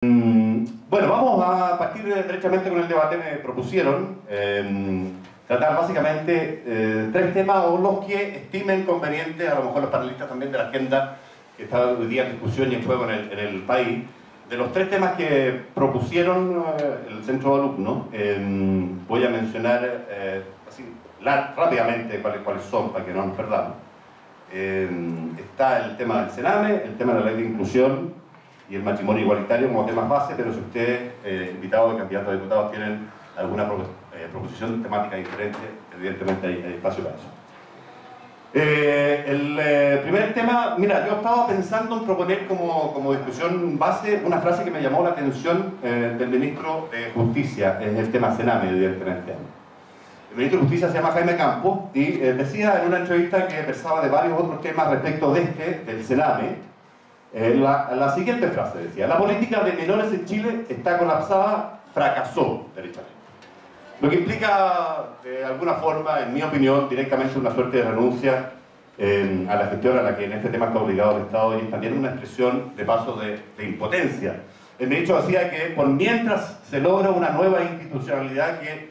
Bueno, vamos a partir derechamente con el debate. Me propusieron tratar básicamente tres temas o los que estimen convenientes, a lo mejor los panelistas también de la agenda que está hoy día en discusión y en juego en el país. De los tres temas que propusieron el Centro de Alumnos, voy a mencionar así, rápidamente cuáles son, para que no nos perdamos. Está el tema del Sename, el tema de la ley de inclusión y el matrimonio igualitario como temas base, pero si ustedes, invitados y candidatos a diputados, tienen alguna proposición temática diferente, evidentemente hay espacio para eso. El primer tema, mira, yo estaba pensando en proponer como discusión base una frase que me llamó la atención del ministro de Justicia, es el tema Sename, evidentemente. El ministro de Justicia se llama Jaime Campos y decía en una entrevista que versaba de varios otros temas respecto de del Sename. La siguiente frase decía: la política de menores en Chile está colapsada, fracasó derechamente. Lo que implica, de alguna forma, en mi opinión, directamente una suerte de renuncia a la gestión a la que en este tema está obligado el Estado, y es también una expresión de paso de impotencia. El ministro decía que por mientras se logra una nueva institucionalidad que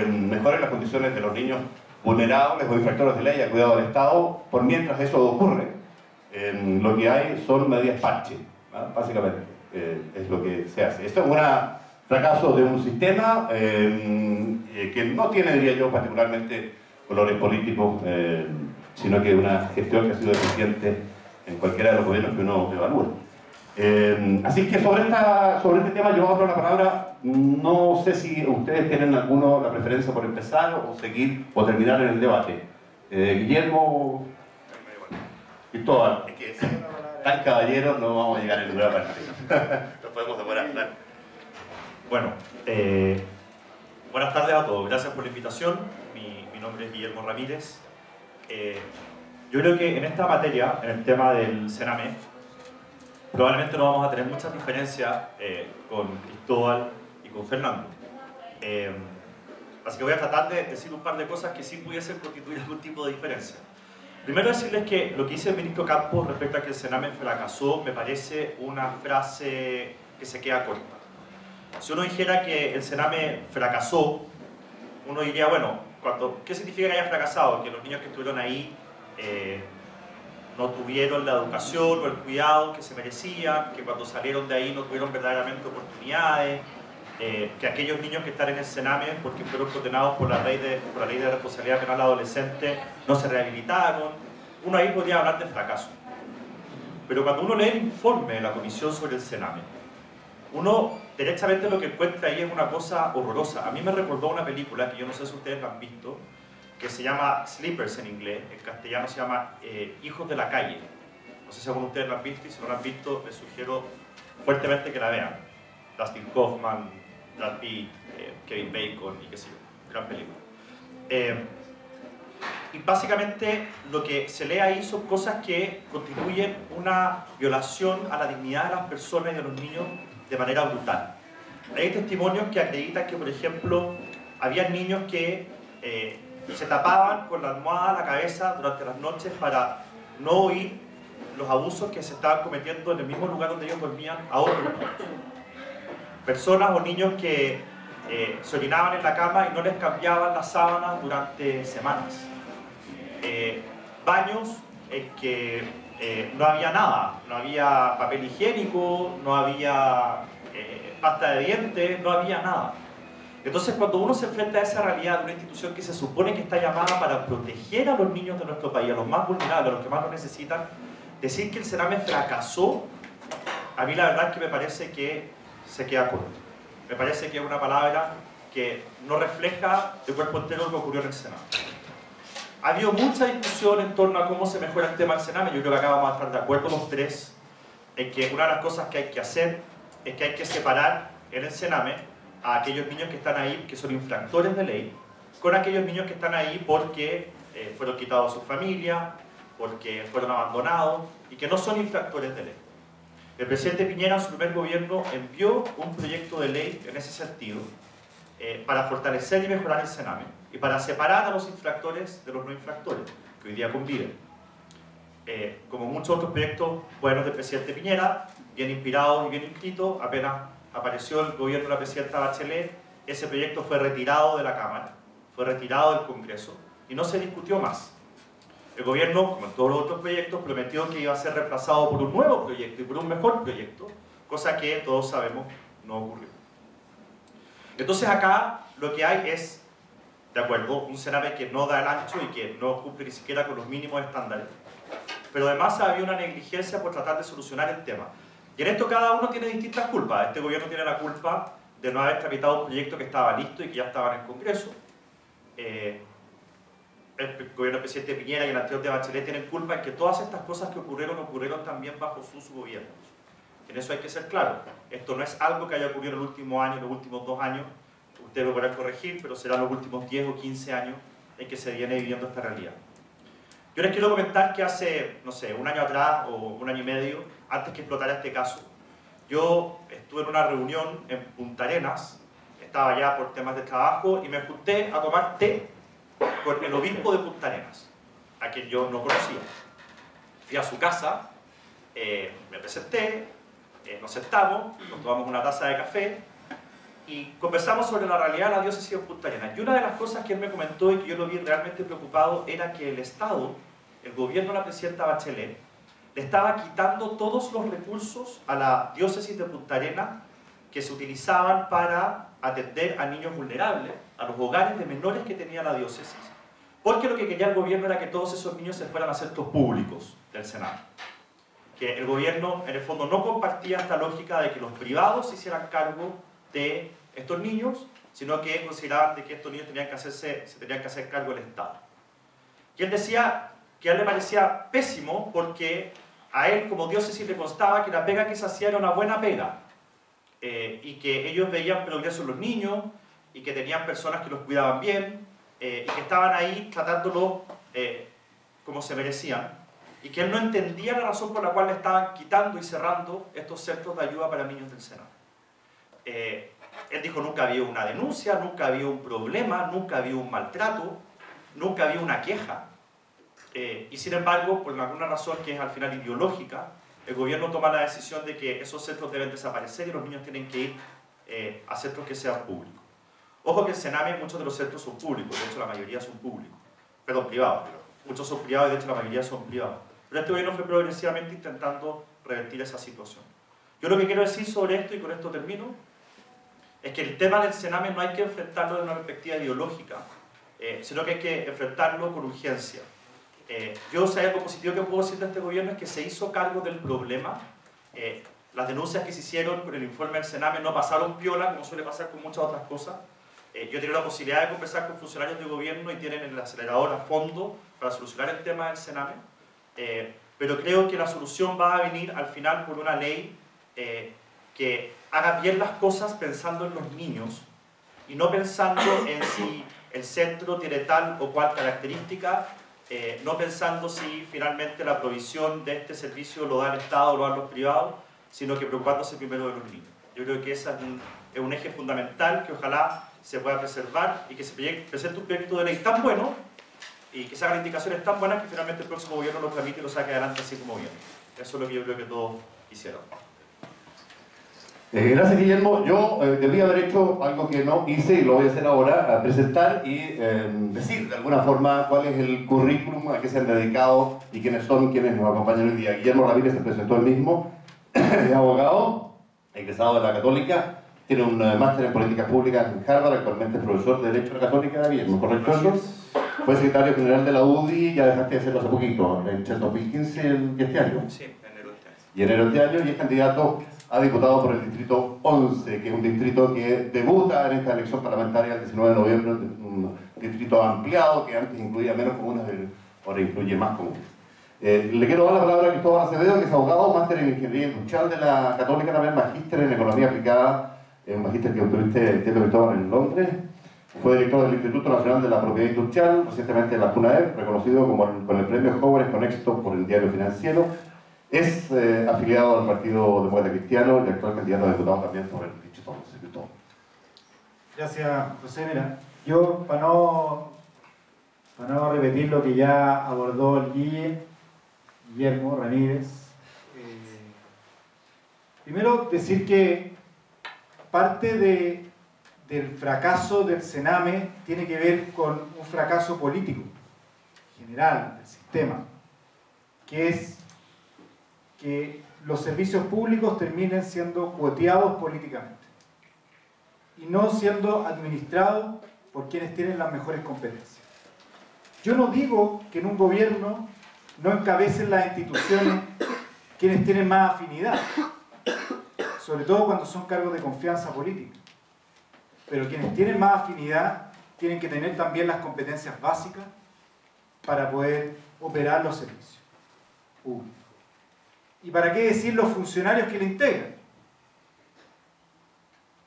mejore las condiciones de los niños vulnerables o infractores de ley al cuidado del Estado, por mientras eso ocurre, lo que hay son medidas parche, ¿no? Básicamente es lo que se hace. Esto es un fracaso de un sistema que no tiene, diría yo, particularmente colores políticos, sino que una gestión que ha sido eficiente en cualquiera de los gobiernos que uno evalúa. Así que sobre este tema yo abro la palabra. No sé si ustedes tienen alguno la preferencia por empezar o seguir o terminar en el debate. Guillermo, Cristóbal, es que tan caballeros no vamos a llegar en ninguna parte. Nos podemos demorar. Bueno, buenas tardes a todos. Gracias por la invitación. Mi nombre es Guillermo Ramírez. Yo creo que en esta materia, en el tema del Sename, probablemente no vamos a tener muchas diferencias con Cristóbal y con Fernando. Así que voy a tratar de decir un par de cosas que sí pudiesen constituir algún tipo de diferencia. Primero decirles que lo que dice el ministro Campos respecto a que el Sename fracasó me parece una frase que se queda corta. Si uno dijera que el Sename fracasó, uno diría, bueno, ¿qué significa que haya fracasado? Que los niños que estuvieron ahí no tuvieron la educación o el cuidado que se merecían, que cuando salieron de ahí no tuvieron verdaderamente oportunidades, que aquellos niños que están en el Sename, porque fueron condenados por la ley de responsabilidad penal adolescente, no se rehabilitaron. Uno ahí podría hablar de fracaso. Pero cuando uno lee el informe de la Comisión sobre el Sename, uno derechamente lo que encuentra ahí es una cosa horrorosa. A mí me recordó una película que yo no sé si ustedes la han visto, que se llama Sleepers en inglés, en castellano se llama Hijos de la Calle. No sé si alguno de ustedes la han visto, y si no la han visto, les sugiero fuertemente que la vean. Dustin Hoffman, Brad Pitt, Kevin Bacon y qué sé yo, gran película. Y básicamente lo que se lee ahí son cosas que constituyen una violación a la dignidad de las personas y de los niños de manera brutal. Hay testimonios que acreditan que, por ejemplo, había niños que se tapaban con la almohada la cabeza durante las noches para no oír los abusos que se estaban cometiendo en el mismo lugar donde ellos dormían a otros niños. Personas o niños que se orinaban en la cama y no les cambiaban las sábanas durante semanas. Baños en que no había nada, no había papel higiénico, no había pasta de dientes, no había nada. Entonces, cuando uno se enfrenta a esa realidad de una institución que se supone que está llamada para proteger a los niños de nuestro país, a los más vulnerables, a los que más lo necesitan, decir que el Sename fracasó, a mí la verdad es que me parece que se queda corto. Me parece que es una palabra que no refleja de cuerpo entero lo que ocurrió en el Sename. Ha habido mucha discusión en torno a cómo se mejora el tema del Sename. Yo creo que acá vamos a estar de acuerdo los tres en que una de las cosas que hay que hacer es que hay que separar en el Sename a aquellos niños que están ahí, que son infractores de ley, con aquellos niños que están ahí porque fueron quitados a su familia, porque fueron abandonados y que no son infractores de ley. El presidente Piñera en su primer gobierno envió un proyecto de ley en ese sentido para fortalecer y mejorar el Sename y para separar a los infractores de los no infractores, que hoy día conviven. Como muchos otros proyectos buenos del presidente Piñera, bien inspirados y bien inscritos, apenas apareció el gobierno de la presidenta Bachelet, ese proyecto fue retirado de la Cámara, fue retirado del Congreso y no se discutió más. El gobierno, como en todos los otros proyectos, prometió que iba a ser reemplazado por un nuevo proyecto y por un mejor proyecto, cosa que todos sabemos no ocurrió. Entonces acá lo que hay es, de acuerdo, un Sename que no da el ancho y que no cumple ni siquiera con los mínimos estándares, pero además había una negligencia por tratar de solucionar el tema. Y en esto cada uno tiene distintas culpas. Este gobierno tiene la culpa de no haber tramitado un proyecto que estaba listo y que ya estaba en el Congreso. El gobierno del presidente Piñera y el anterior de Bachelet tienen culpa en que todas estas cosas que ocurrieron también bajo sus gobiernos. En eso hay que ser claro. Esto no es algo que haya ocurrido en el último año, en los últimos 2 años. Ustedes lo podrán corregir, pero serán los últimos 10 o 15 años en que se viene viviendo esta realidad. Yo les quiero comentar que hace, no sé, 1 año atrás o 1 año y medio, antes que explotara este caso, yo estuve en una reunión en Punta Arenas, estaba allá por temas de trabajo y me junté a tomar té con el obispo de Punta Arenas, a quien yo no conocía. Fui a su casa, me presenté, nos sentamos, nos tomamos una taza de café y conversamos sobre la realidad de la diócesis de Punta Arenas. Y una de las cosas que él me comentó y que yo lo vi realmente preocupado era que el Estado, el gobierno de la presidenta Bachelet, le estaba quitando todos los recursos a la diócesis de Punta Arenas que se utilizaban para atender a niños vulnerables, a los hogares de menores que tenía la diócesis, porque lo que quería el gobierno era que todos esos niños se fueran a centros públicos del Senado. Que el gobierno, en el fondo, no compartía esta lógica de que los privados se hicieran cargo de estos niños, sino que consideraban de que estos niños se tenían que hacer cargo del Estado. Y él decía que a él le parecía pésimo porque a él como diócesis le constaba que la pega que se hacía era una buena pega, y que ellos veían progreso en los niños y que tenían personas que los cuidaban bien y que estaban ahí tratándolos como se merecían, y que él no entendía la razón por la cual le estaban quitando y cerrando estos centros de ayuda para niños del Senado. Él dijo: nunca había una denuncia, nunca había un problema, nunca había un maltrato, nunca había una queja, y sin embargo, por alguna razón que es al final ideológica, el gobierno toma la decisión de que esos centros deben desaparecer y los niños tienen que ir a centros que sean públicos. Ojo que en Sename muchos de los centros son públicos, de hecho la mayoría son públicos, perdón, privados, pero muchos son privados y de hecho la mayoría son privados. Pero este gobierno fue progresivamente intentando revertir esa situación. Yo lo que quiero decir sobre esto, y con esto termino, es que el tema del Sename no hay que enfrentarlo de una perspectiva ideológica, sino que hay que enfrentarlo con urgencia. Yo, si hay algo positivo que puedo decir de este gobierno, es que se hizo cargo del problema. Las denuncias que se hicieron por el informe del Sename no pasaron piola, como suele pasar con muchas otras cosas. Yo he tenido la posibilidad de conversar con funcionarios del gobierno y tienen el acelerador a fondo para solucionar el tema del Sename, pero creo que la solución va a venir al final por una ley que haga bien las cosas pensando en los niños y no pensando en si el centro tiene tal o cual característica, no pensando si finalmente la provisión de este servicio lo da el Estado o lo dan los privados, sino que preocupándose primero de los niños. Yo creo que ese es un eje fundamental que ojalá se pueda preservar y que se presente un proyecto de ley tan bueno y que se hagan indicaciones tan buenas que finalmente el próximo gobierno lo tramite y lo saque adelante así como viene. Eso es lo que yo creo que todos quisieron. Gracias, Guillermo. Yo debía haber hecho algo que no hice y lo voy a hacer ahora, a presentar y decir de alguna forma cuál es el currículum a que se han dedicado y quiénes son quienes nos acompañan hoy día. Guillermo Ramírez se presentó él mismo, es abogado, egresado de la Católica, tiene un máster en políticas públicas en Harvard, actualmente es profesor de Derecho a la Católica, Guillermo, ¿correcto eso? Fue secretario general de la UDI, ya dejaste de hacerlo hace poquito, en el 2015 y este año. Sí, enero de este año. Y enero de este año, y es candidato a diputado por el distrito 11, que es un distrito que debuta en esta elección parlamentaria el 19 de noviembre, un distrito ampliado que antes incluía menos comunas, ahora incluye más comunas. Le quiero dar la palabra a Cristóbal Acevedo, que es abogado, máster en Ingeniería Industrial de la Católica, también magíster en Economía Aplicada, un magíster que obtuviste, entiendo, Cristóbal, en Londres. Fue director del Instituto Nacional de la Propiedad Industrial, recientemente de la CUNAEP, reconocido con el premio Jóvenes con Éxito por el Diario Financiero. Es afiliado al Partido Demócrata Cristiano y actual candidato a diputado también por el distrito 11. Gracias, José. Mira, yo para no repetir lo que ya abordó el Guillermo Ramírez, Primero, decir que parte del fracaso del Sename tiene que ver con un fracaso político, general, del sistema, que es que los servicios públicos terminen siendo cuoteados políticamente y no siendo administrados por quienes tienen las mejores competencias. Yo no digo que en un gobierno no encabecen las instituciones quienes tienen más afinidad, sobre todo cuando son cargos de confianza política. Pero quienes tienen más afinidad tienen que tener también las competencias básicas para poder operar los servicios públicos. ¿Y para qué decir los funcionarios que le integran?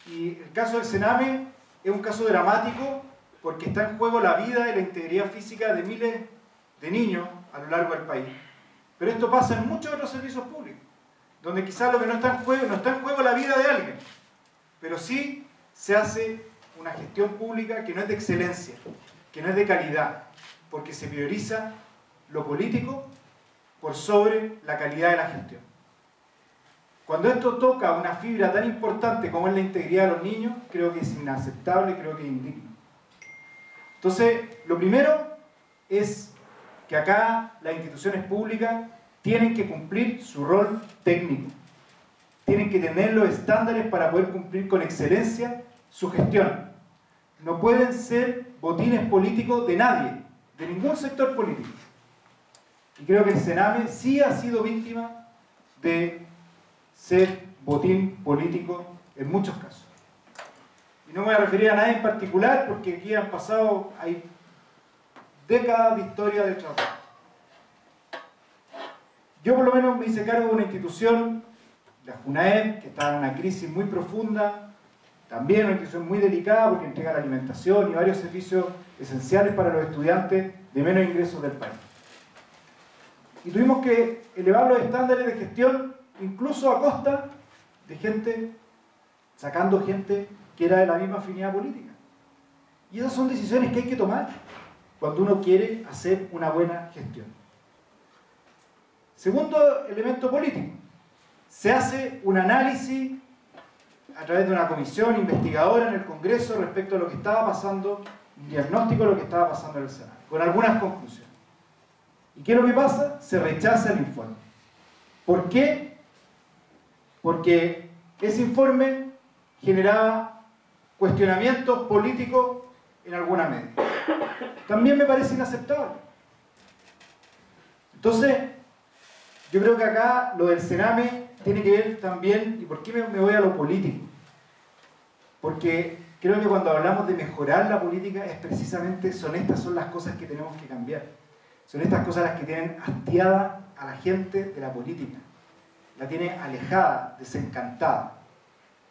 Y el caso del Sename es un caso dramático porque está en juego la vida y la integridad física de miles de niños a lo largo del país. Pero esto pasa en muchos otros servicios públicos, donde quizás lo que no está en juego la vida de alguien, pero sí se hace una gestión pública que no es de excelencia, que no es de calidad, porque se prioriza lo político por sobre la calidad de la gestión. Cuando esto toca una fibra tan importante como es la integridad de los niños, creo que es inaceptable, creo que es indigno. Entonces, lo primero es que acá las instituciones públicas tienen que cumplir su rol técnico. Tienen que tener los estándares para poder cumplir con excelencia su gestión. No pueden ser botines políticos de nadie, de ningún sector político. Y creo que el Sename sí ha sido víctima de ser botín político en muchos casos. Y no me voy a referir a nadie en particular porque aquí han pasado, hay décadas de historia de trabajo. Yo por lo menos me hice cargo de una institución, la JUNAEP, que estaba en una crisis muy profunda, también una institución muy delicada porque entrega la alimentación y varios servicios esenciales para los estudiantes de menos ingresos del país. Y tuvimos que elevar los estándares de gestión incluso a costa de gente, sacando gente que era de la misma afinidad política. Y esas son decisiones que hay que tomar cuando uno quiere hacer una buena gestión. Segundo elemento político. Se hace un análisis a través de una comisión investigadora en el Congreso respecto a lo que estaba pasando, un diagnóstico de lo que estaba pasando en el Senado, con algunas conclusiones. ¿Y qué es lo que pasa? Se rechaza el informe. ¿Por qué? Porque ese informe generaba cuestionamientos políticos en alguna medida. También me parece inaceptable. Entonces, yo creo que acá lo del Sename tiene que ver también, ¿y por qué me voy a lo político? Porque creo que cuando hablamos de mejorar la política, es precisamente, estas son las cosas que tenemos que cambiar. Son estas cosas las que tienen hastiada a la gente de la política. La tienen alejada, desencantada.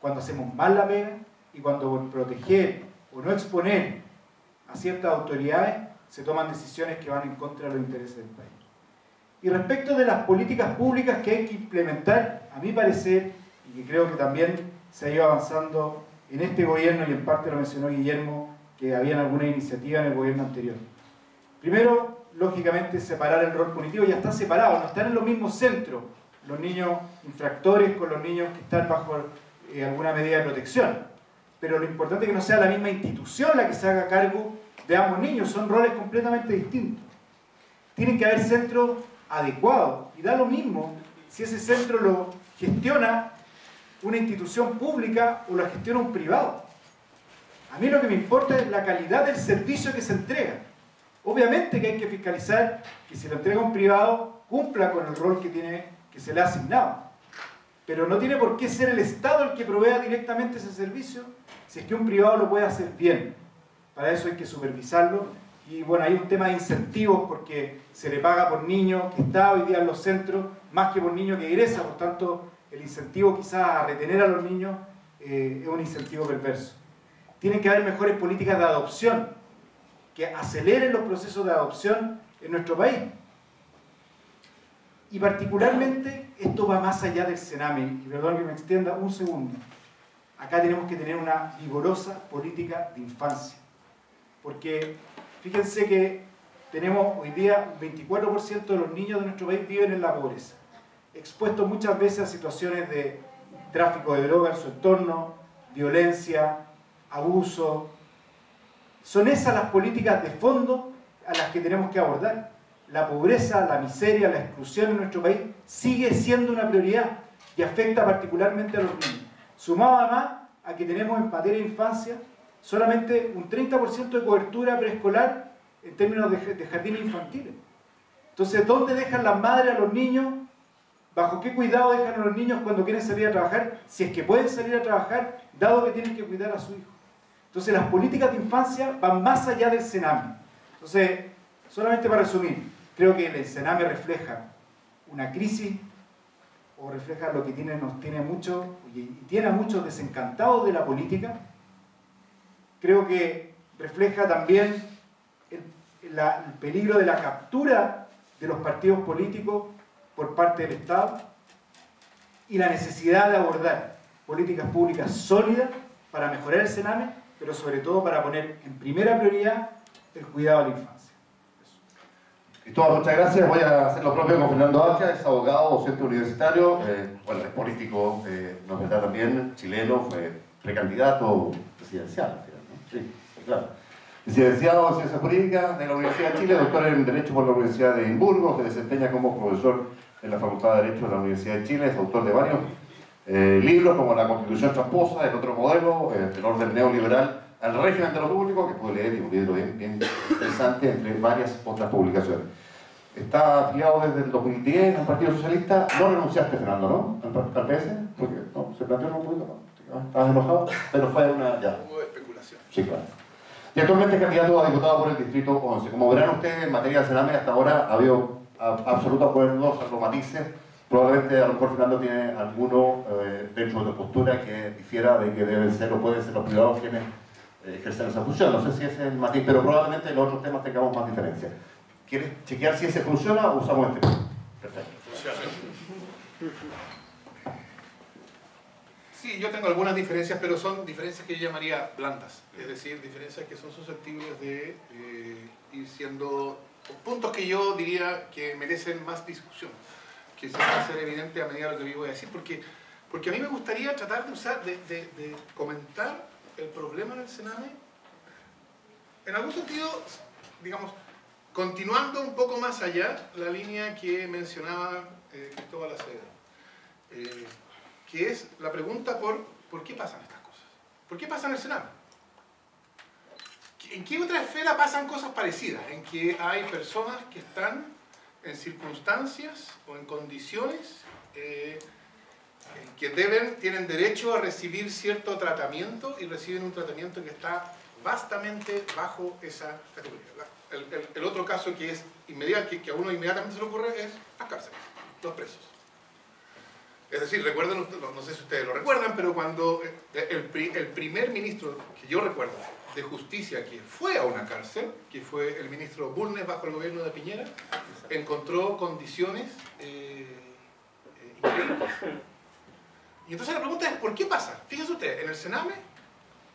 Cuando hacemos mal la pega y cuando por proteger o no exponer a ciertas autoridades se toman decisiones que van en contra de los intereses del país. Y respecto de las políticas públicas que hay que implementar, a mi parecer, y que creo que también se ha ido avanzando en este gobierno, y en parte lo mencionó Guillermo, que había alguna iniciativa en el gobierno anterior. Primero, lógicamente, separar el rol punitivo. Ya está separado, no están en los mismos centros los niños infractores con los niños que están bajo alguna medida de protección. Pero lo importante es que no sea la misma institución la que se haga cargo de ambos niños, son roles completamente distintos. Tienen que haber centros adecuados, y da lo mismo si ese centro lo gestiona una institución pública o lo gestiona un privado. A mí lo que me importa es la calidad del servicio que se entrega. Obviamente que hay que fiscalizar que si lo entrega un privado cumpla con el rol que se le ha asignado. Pero no tiene por qué ser el Estado el que provea directamente ese servicio si es que un privado lo puede hacer bien. Para eso hay que supervisarlo. Y bueno, hay un tema de incentivos porque se le paga por niño que está hoy día en los centros más que por niño que egresa. Por tanto, el incentivo quizás a retener a los niños es un incentivo perverso. Tienen que haber mejores políticas de adopción que aceleren los procesos de adopción en nuestro país. Y particularmente, esto va más allá del Sename, y perdón que me extienda un segundo. Acá tenemos que tener una vigorosa política de infancia. Porque fíjense que tenemos hoy día un 24% de los niños de nuestro país viven en la pobreza, expuestos muchas veces a situaciones de tráfico de droga en su entorno, violencia, abuso. Son esas las políticas de fondo a las que tenemos que abordar. La pobreza, la miseria, la exclusión en nuestro país sigue siendo una prioridad y afecta particularmente a los niños. Sumado además a que tenemos en materia de infancia solamente un 30% de cobertura preescolar en términos de jardines infantiles. Entonces, ¿dónde dejan las madres a los niños? ¿Bajo qué cuidado dejan a los niños cuando quieren salir a trabajar? Si es que pueden salir a trabajar, dado que tienen que cuidar a su hijo. Entonces, las políticas de infancia van más allá del Sename. Entonces, solamente para resumir, creo que el Sename refleja una crisis, o refleja lo que nos tiene mucho, y tiene a muchos desencantados de la política. Creo que refleja también el peligro de la captura de los partidos políticos por parte del Estado y la necesidad de abordar políticas públicas sólidas para mejorar el Sename, pero sobre todo para poner en primera prioridad el cuidado a la infancia. Cristóbal, muchas gracias. Voy a hacer lo propio con Fernando Hacha, es abogado, docente universitario, bueno, es político, no es verdad también, chileno, fue precandidato presidencial, ¿no? Sí, claro. Licenciado en Ciencias Jurídicas de la Universidad de Chile, doctor en Derecho por la Universidad de Edimburgo, se desempeña como profesor en la Facultad de Derecho de la Universidad de Chile, es autor de varios libros como La Constitución Tramposa, El Otro Modelo, El Orden Neoliberal al Régimen de lo Público, que pude leer y un libro bien interesante, entre varias otras publicaciones. Está afiliado desde el 2010 al Partido Socialista. No renunciaste, Fernando, ¿no? Al PS, porque no, se planteó un poquito, ¿no? Estabas enojado, pero fue una... ya. Hubo especulación. Sí, claro. Y actualmente es candidato a diputado por el Distrito 11. Como verán ustedes, en materia de Sename hasta ahora ha habido absolutos acuerdos, salvo matices. Probablemente a lo mejor Fernando tiene alguno dentro de tu postura que difiera de que deben ser o pueden ser los privados quienes ejercen esa función. No sé si ese es el matiz, pero probablemente en los otros temas tengamos más diferencias. ¿Quieres chequear si ese funciona o usamos este? Perfecto. Funciona. Sí, yo tengo algunas diferencias, pero son diferencias que yo llamaría blandas. Es decir, diferencias que son susceptibles de ir siendo puntos que yo diría que merecen más discusión, que se van a hacer evidente a medida de lo que yo voy a decir, porque a mí me gustaría tratar de comentar el problema en el Sename, en algún sentido, digamos, continuando un poco más allá la línea que mencionaba Cristóbal Acevedo, que es la pregunta por qué pasan estas cosas. ¿Por qué pasa en el Sename? ¿En qué otra esfera pasan cosas parecidas? En que hay personas que están en circunstancias o en condiciones que tienen derecho a recibir cierto tratamiento y reciben un tratamiento que está vastamente bajo esa categoría. El otro caso que es inmediato, que a uno inmediatamente se le ocurre es las cárceles, los presos. Es decir, recuerden, no sé si ustedes lo recuerdan, pero cuando el primer ministro que yo recuerdo de Justicia que fue a una cárcel, que fue el ministro Bulnes bajo el gobierno de Piñera, encontró condiciones increíbles. Y entonces la pregunta es, ¿por qué pasa? Fíjense ustedes, en el Sename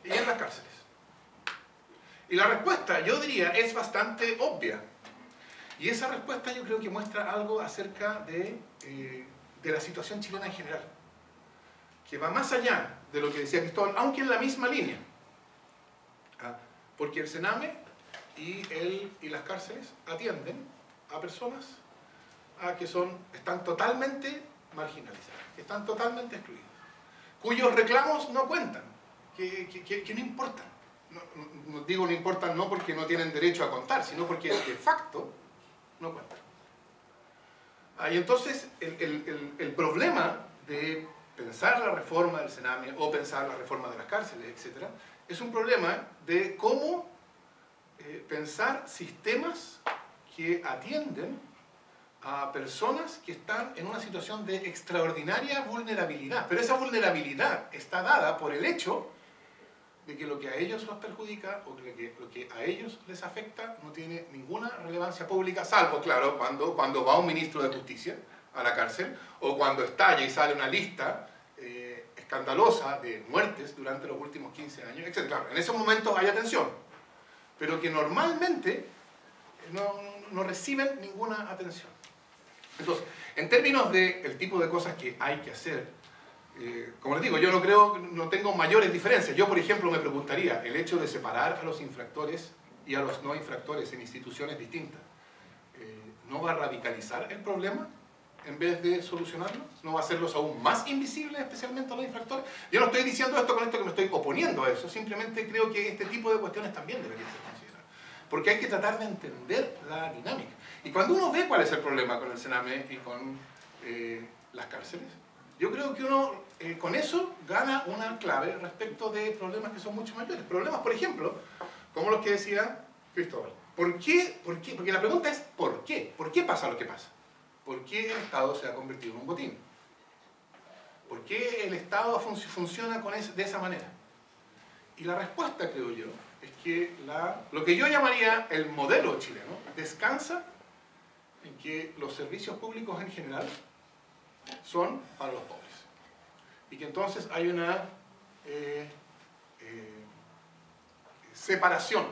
y en las cárceles. Y la respuesta, yo diría, es bastante obvia. Y esa respuesta yo creo que muestra algo acerca de la situación chilena en general, que va más allá de lo que decía Cristóbal, aunque en la misma línea. Porque el Sename y las cárceles atienden a personas que están totalmente marginalizadas, que están totalmente excluidas, cuyos reclamos no cuentan, que no importan. No digo no importan no porque no tienen derecho a contar, sino porque de facto no cuentan. Y entonces el problema de pensar la reforma del Sename o pensar la reforma de las cárceles, etc., es un problema de cómo pensar sistemas que atienden a personas que están en una situación de extraordinaria vulnerabilidad. Pero esa vulnerabilidad está dada por el hecho de que lo que a ellos los perjudica o que lo que a ellos les afecta no tiene ninguna relevancia pública, salvo, claro, cuando va un ministro de Justicia a la cárcel o cuando estalla y sale una lista escandalosa de muertes durante los últimos 15 años, etc. Claro, en esos momentos hay atención, pero que normalmente no reciben ninguna atención. Entonces, en términos del tipo de cosas que hay que hacer Como les digo, yo no tengo mayores diferencias. Yo, por ejemplo, me preguntaría, el hecho de separar a los infractores y a los no infractores en instituciones distintas, ¿no va a radicalizar el problema en vez de solucionarlo? ¿No va a hacerlos aún más invisibles, especialmente a los infractores? Yo no estoy diciendo esto con esto que me estoy oponiendo a eso, simplemente creo que este tipo de cuestiones también deberían ser consideradas. Porque hay que tratar de entender la dinámica. Y cuando uno ve cuál es el problema con el Sename y con las cárceles, yo creo que uno con eso gana una clave respecto de problemas que son mucho mayores. Problemas, por ejemplo, como los que decía Cristóbal. ¿Por qué? Porque la pregunta es ¿por qué? ¿Por qué pasa lo que pasa? ¿Por qué el Estado se ha convertido en un botín? ¿Por qué el Estado funciona de esa manera? Y la respuesta, creo yo, es que lo que yo llamaría el modelo chileno descansa en que los servicios públicos en general son para los pobres. Y que entonces hay una separación,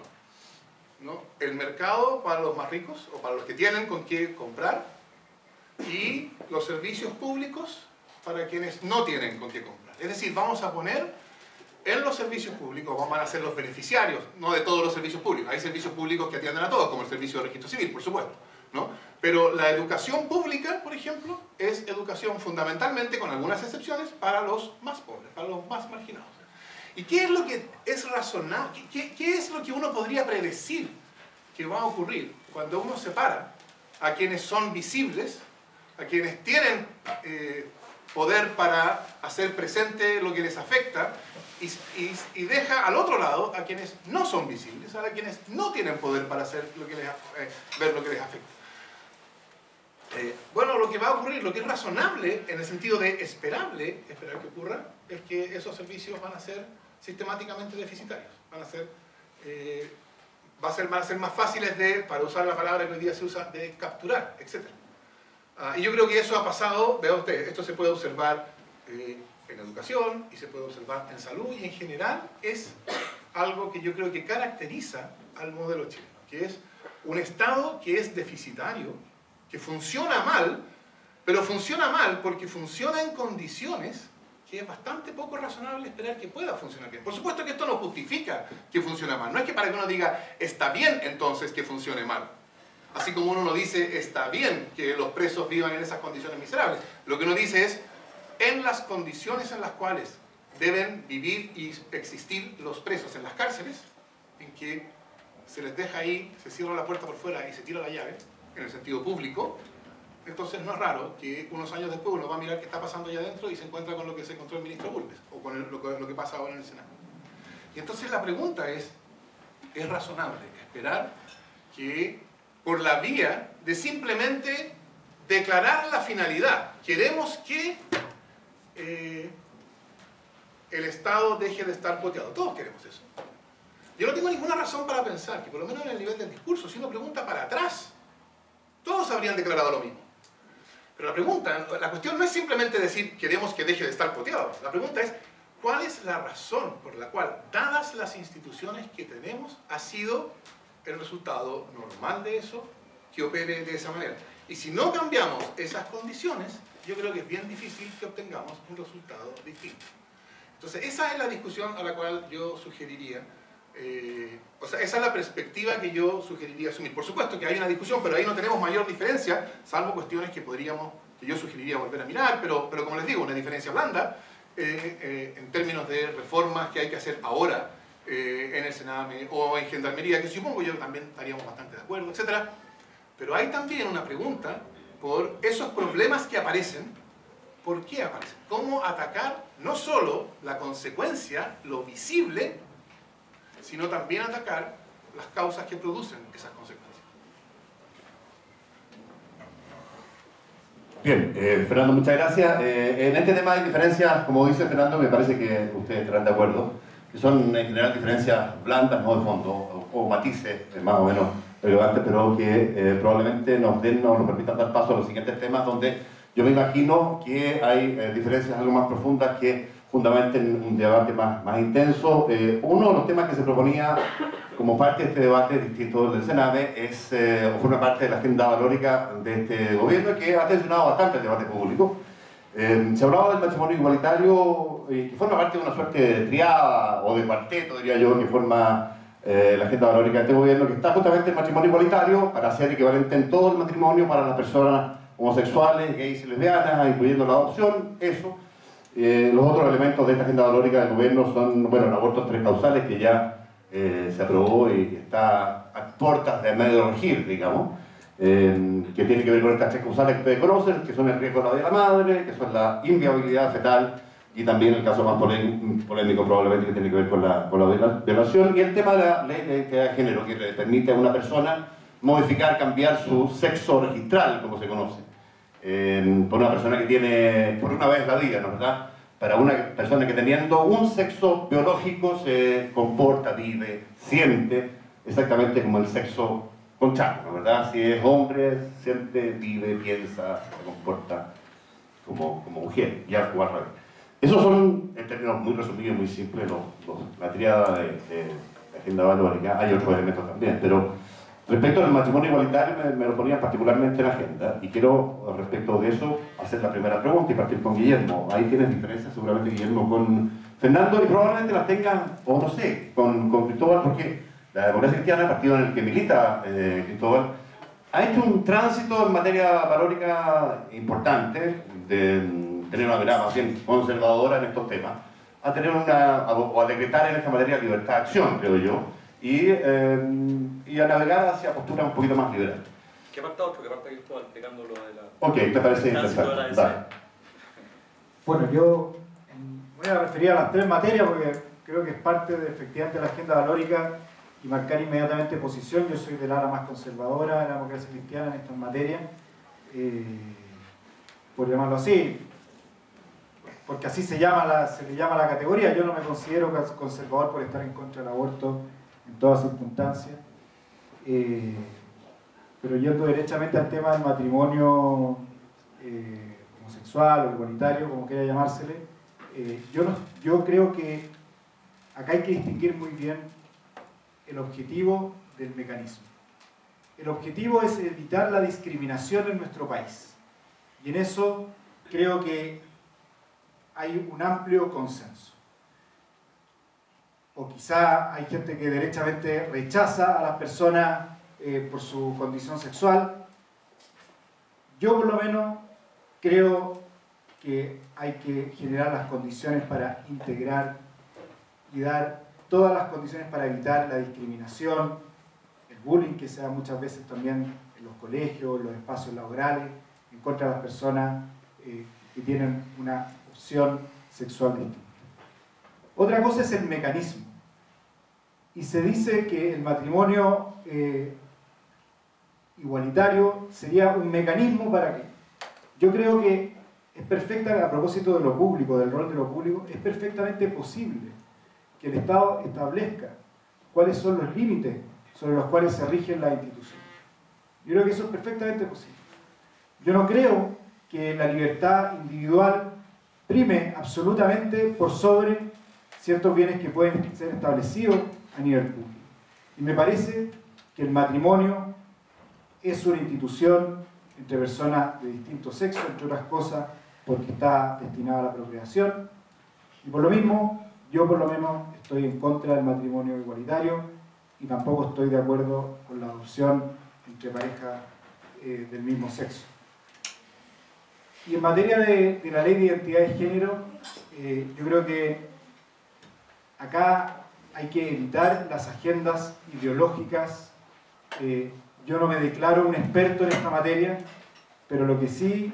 ¿no? El mercado para los más ricos o para los que tienen con qué comprar y los servicios públicos para quienes no tienen con qué comprar. Es decir, vamos a poner en los servicios públicos, vamos a ser los beneficiarios, no de todos los servicios públicos. Hay servicios públicos que atienden a todos, como el servicio de registro civil, por supuesto, ¿no? Pero la educación pública, por ejemplo, es educación fundamentalmente, con algunas excepciones, para los más pobres, para los más marginados. ¿Y qué es lo que es razonable? ¿Qué es lo que uno podría predecir que va a ocurrir cuando uno separa a quienes son visibles, a quienes tienen poder para hacer presente lo que les afecta y deja al otro lado a quienes no son visibles, a quienes no tienen poder para hacer ver lo que les afecta? Bueno, lo que va a ocurrir, lo que es razonable en el sentido de esperar que ocurra, es que esos servicios van a ser sistemáticamente deficitarios, van a ser más fáciles para usar la palabra que hoy día se usa, de capturar, etc. Y yo creo que eso ha pasado, vea usted, esto se puede observar en educación y se puede observar en salud, y en general es algo que yo creo que caracteriza al modelo chileno, que es un Estado que es deficitario, que funciona mal, pero funciona mal porque funciona en condiciones que es bastante poco razonable esperar que pueda funcionar bien. Por supuesto que esto no justifica que funcione mal. No es que para que uno diga, está bien entonces que funcione mal. Así como uno no dice, está bien que los presos vivan en esas condiciones miserables. Lo que uno dice es, en las condiciones en las cuales deben vivir y existir los presos en las cárceles, en que se les deja ahí, se cierra la puerta por fuera y se tira la llave, en el sentido público, entonces no es raro que unos años después uno va a mirar qué está pasando allá adentro y se encuentra con lo que se encontró el ministro Bulnes, o con lo que pasa ahora en el Senado. Y entonces la pregunta es razonable esperar que por la vía de simplemente declarar la finalidad, queremos que el Estado deje de estar poteado? Todos queremos eso. Yo no tengo ninguna razón para pensar que, por lo menos en el nivel del discurso, si uno pregunta para atrás, todos habrían declarado lo mismo. Pero la cuestión no es simplemente decir queremos que deje de estar poteado. La pregunta es, ¿cuál es la razón por la cual, dadas las instituciones que tenemos, ha sido el resultado normal de eso, que opere de esa manera? Y si no cambiamos esas condiciones, yo creo que es bien difícil que obtengamos un resultado distinto. Entonces, esa es la discusión a la cual yo sugeriría, esa es la perspectiva que yo sugeriría asumir. Por supuesto que hay una discusión, pero ahí no tenemos mayor diferencia, salvo cuestiones que yo sugeriría volver a mirar, pero como les digo, una diferencia blanda en términos de reformas que hay que hacer ahora en el Sename o en Gendarmería, que supongo yo también estaríamos bastante de acuerdo, etc. Pero hay también una pregunta por esos problemas que aparecen. ¿Por qué aparecen? ¿Cómo atacar no solo la consecuencia, lo visible, sino también atacar las causas que producen esas consecuencias? Bien, Fernando, muchas gracias. En este tema hay diferencias, como dice Fernando, me parece que ustedes estarán de acuerdo, que son en general diferencias blandas, no de fondo, o matices más o menos relevantes, pero que probablemente nos permitan dar paso a los siguientes temas, donde yo me imagino que hay diferencias algo más profundas que fundamenten un debate más intenso. Uno de los temas que se proponía como parte de este debate distinto del Sename forma parte de la agenda valórica de este gobierno, que ha tensionado bastante el debate público. Se hablaba del matrimonio igualitario, que forma parte de una suerte de triada o de cuarteto, diría yo, que forma la agenda valórica de este gobierno, que está justamente el matrimonio igualitario para ser equivalente en todo el matrimonio para las personas homosexuales, gays y lesbianas, incluyendo la adopción, eso. Los otros elementos de esta agenda valórica del gobierno son, bueno, el aborto 3 causales, que ya se aprobó y está a puertas de medio regir, digamos, que tiene que ver con estas 3 causales que ustedes conocen, que son el riesgo de la vida de la madre, que son la inviabilidad fetal, y también el caso más polémico probablemente que tiene que ver con la violación, y el tema de la ley de identidad de género, que le permite a una persona modificar, cambiar su sexo registral, como se conoce, por una persona que tiene, por una vez la vida, ¿no es verdad? Para una persona que teniendo un sexo biológico se comporta, vive, siente exactamente como el sexo contrario, ¿no es verdad? Si es hombre, siente, vive, piensa, se comporta como mujer, y al revés. Esos son, en términos muy resumidos y muy simples, la triada de agenda valórica. Hay otros elementos también, pero respecto al matrimonio igualitario me lo ponía particularmente en la agenda, y quiero, respecto de eso, hacer la primera pregunta y partir con Guillermo. Ahí tienes diferencias seguramente, Guillermo, con Fernando, y probablemente las tengan, o no sé, con Cristóbal, porque la democracia cristiana, el partido en el que milita Cristóbal, ha hecho un tránsito en materia valórica importante, de tener una mirada más bien conservadora en estos temas, a tener o a decretar en esta materia libertad de acción, creo yo, y a navegar hacia posturas un poquito más liberales. ¿Qué aparta otro? ¿Qué aparta Cristóbal explicando lo de la... Ok, ¿te parece interesante? Bueno, yo voy a referir a las 3 materias porque creo que es parte de, efectivamente, de la agenda valórica y marcar inmediatamente posición. Yo soy del ala más conservadora de la democracia cristiana en estas materias, por llamarlo así, porque así se le llama la categoría. Yo no me considero conservador por estar en contra del aborto en todas circunstancias, pero yendo derechamente al tema del matrimonio homosexual o igualitario, como quiera llamársele, yo creo que acá hay que distinguir muy bien el objetivo del mecanismo. El objetivo es evitar la discriminación en nuestro país, y en eso creo que hay un amplio consenso. O quizá hay gente que derechamente rechaza a las personas por su condición sexual. Yo por lo menos creo que hay que generar las condiciones para integrar y dar todas las condiciones para evitar la discriminación, el bullying que se da muchas veces también en los colegios, en los espacios laborales, en contra de las personas que tienen una opción sexual distinta. Otra cosa es el mecanismo. Y se dice que el matrimonio igualitario sería un mecanismo para qué. Yo creo que es perfecta, a propósito de lo público, del rol de lo público, es perfectamente posible que el Estado establezca cuáles son los límites sobre los cuales se rigen las instituciones. Yo creo que eso es perfectamente posible. Yo no creo que la libertad individual prime absolutamente por sobre ciertos bienes que pueden ser establecidos a nivel público. Y me parece que el matrimonio es una institución entre personas de distinto sexo, entre otras cosas, porque está destinada a la procreación. Y por lo mismo, yo por lo menos estoy en contra del matrimonio igualitario y tampoco estoy de acuerdo con la adopción entre parejas del mismo sexo. Y en materia de la ley de identidad de género, yo creo que acá hay que evitar las agendas ideológicas. Yo no me declaro un experto en esta materia, pero lo que sí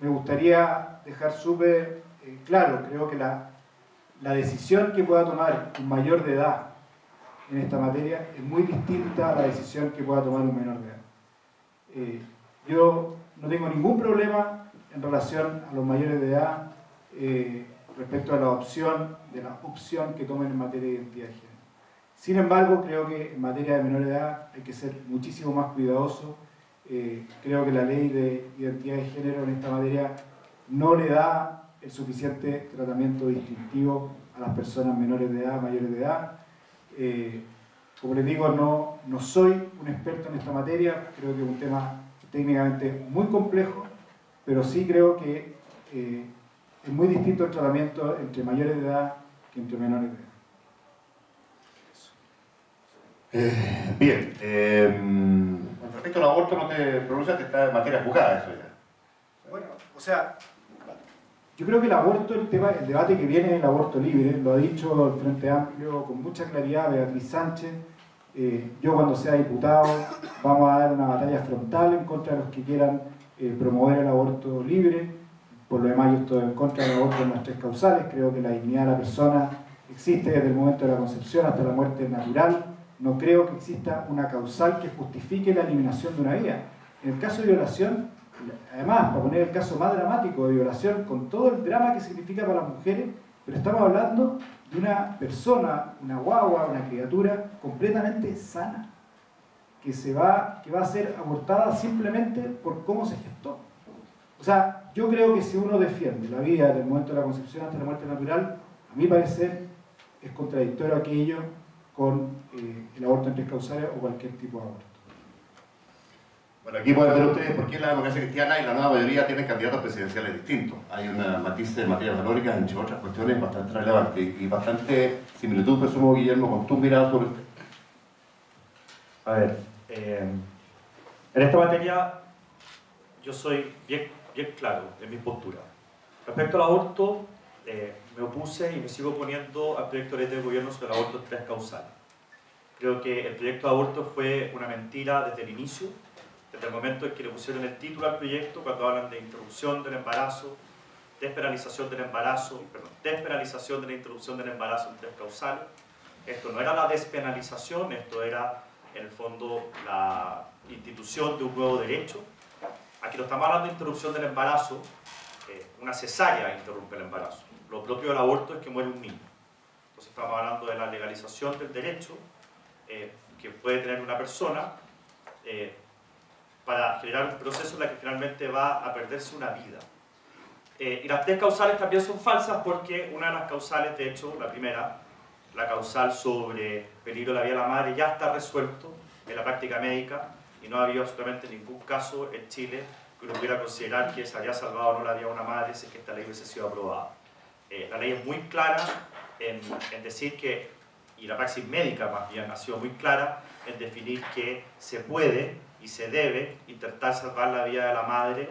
me gustaría dejar súper claro, creo que la decisión que pueda tomar un mayor de edad en esta materia es muy distinta a la decisión que pueda tomar un menor de edad. Yo no tengo ningún problema en relación a los mayores de edad respecto a la opción que tomen en materia de identidad de género. Sin embargo, creo que en materia de menor edad hay que ser muchísimo más cuidadoso. Creo que la ley de identidad de género en esta materia no le da el suficiente tratamiento distintivo a las personas menores de edad, mayores de edad. Como les digo, no soy un experto en esta materia, creo que es un tema técnicamente muy complejo, pero sí creo que es muy distinto el tratamiento entre mayores de edad que entre menores de edad. Bien, respecto al aborto no te pronuncias que está en materia juzgada eso ya. Bueno, o sea, yo creo que el aborto, el debate que viene es el aborto libre, lo ha dicho el Frente Amplio con mucha claridad Beatriz Sánchez. Yo cuando sea diputado vamos a dar una batalla frontal en contra de los que quieran promover el aborto libre. Por lo demás yo estoy en contra del aborto en las 3 causales. Creo que la dignidad de la persona existe desde el momento de la concepción hasta la muerte natural. No creo que exista una causal que justifique la eliminación de una vida. En el caso de violación, además, para poner el caso más dramático de violación, con todo el drama que significa para las mujeres, pero estamos hablando de una persona, una guagua, una criatura completamente sana, que va a ser abortada simplemente por cómo se gestó. O sea, yo creo que si uno defiende la vida desde el momento de la concepción hasta la muerte natural, a mi parecer es contradictorio aquello con el aborto en 3 causales o cualquier tipo de aborto. Bueno, aquí pueden ver ustedes por qué la democracia cristiana y la nueva mayoría tienen candidatos presidenciales distintos. Hay una matiz en materia valórica, entre otras cuestiones, bastante relevante y bastante similitud, presumo, Guillermo, con tu mirada sobre usted. A ver, en esta materia yo soy bien claro en mi postura. Respecto al aborto, me opuse y me sigo oponiendo al proyecto de ley del gobierno sobre el aborto en 3 causales. Creo que el proyecto de aborto fue una mentira desde el inicio, desde el momento en que le pusieron el título al proyecto, cuando hablan de interrupción del embarazo, despenalización del embarazo, despenalización de la interrupción del embarazo en 3 causales. Esto no era la despenalización, esto era en el fondo la institución de un nuevo derecho. Aquí lo estamos hablando de interrupción del embarazo, una cesárea interrumpe el embarazo. Lo propio del aborto es que muere un niño. Entonces estamos hablando de la legalización del derecho que puede tener una persona para generar un proceso en el que finalmente va a perderse una vida. Y las 3 causales también son falsas porque una de las causales, de hecho, la primera, la causal sobre peligro de la vida de la madre, ya está resuelto en la práctica médica y no ha habido absolutamente ningún caso en Chile que uno pudiera considerar que se había salvado o no la vida de una madre si es que esta ley hubiese sido aprobada. La ley es muy clara en decir que, y la praxis médica más bien ha sido muy clara en definir que se puede y se debe intentar salvar la vida de la madre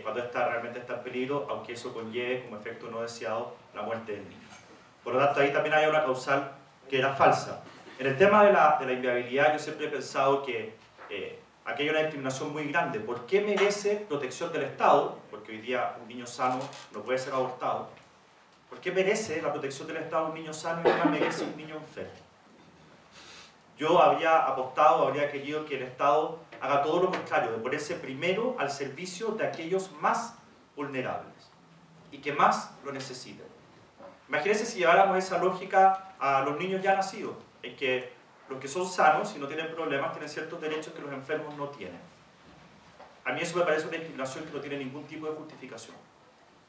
cuando ésta realmente está en peligro, aunque eso conlleve como efecto no deseado la muerte del niño. Por lo tanto, ahí también hay una causal que era falsa. En el tema de la inviabilidad, yo siempre he pensado que aquí hay una discriminación muy grande. ¿Por qué merece protección del Estado? Porque hoy día un niño sano no puede ser abortado. ¿Por qué merece la protección del Estado un niño sano y no merece un niño enfermo? Yo habría apostado, habría querido que el Estado haga todo lo contrario, de ponerse primero al servicio de aquellos más vulnerables y que más lo necesiten. Imagínense si lleváramos esa lógica a los niños ya nacidos, en que los que son sanos y no tienen problemas tienen ciertos derechos que los enfermos no tienen. A mí eso me parece una discriminación que no tiene ningún tipo de justificación.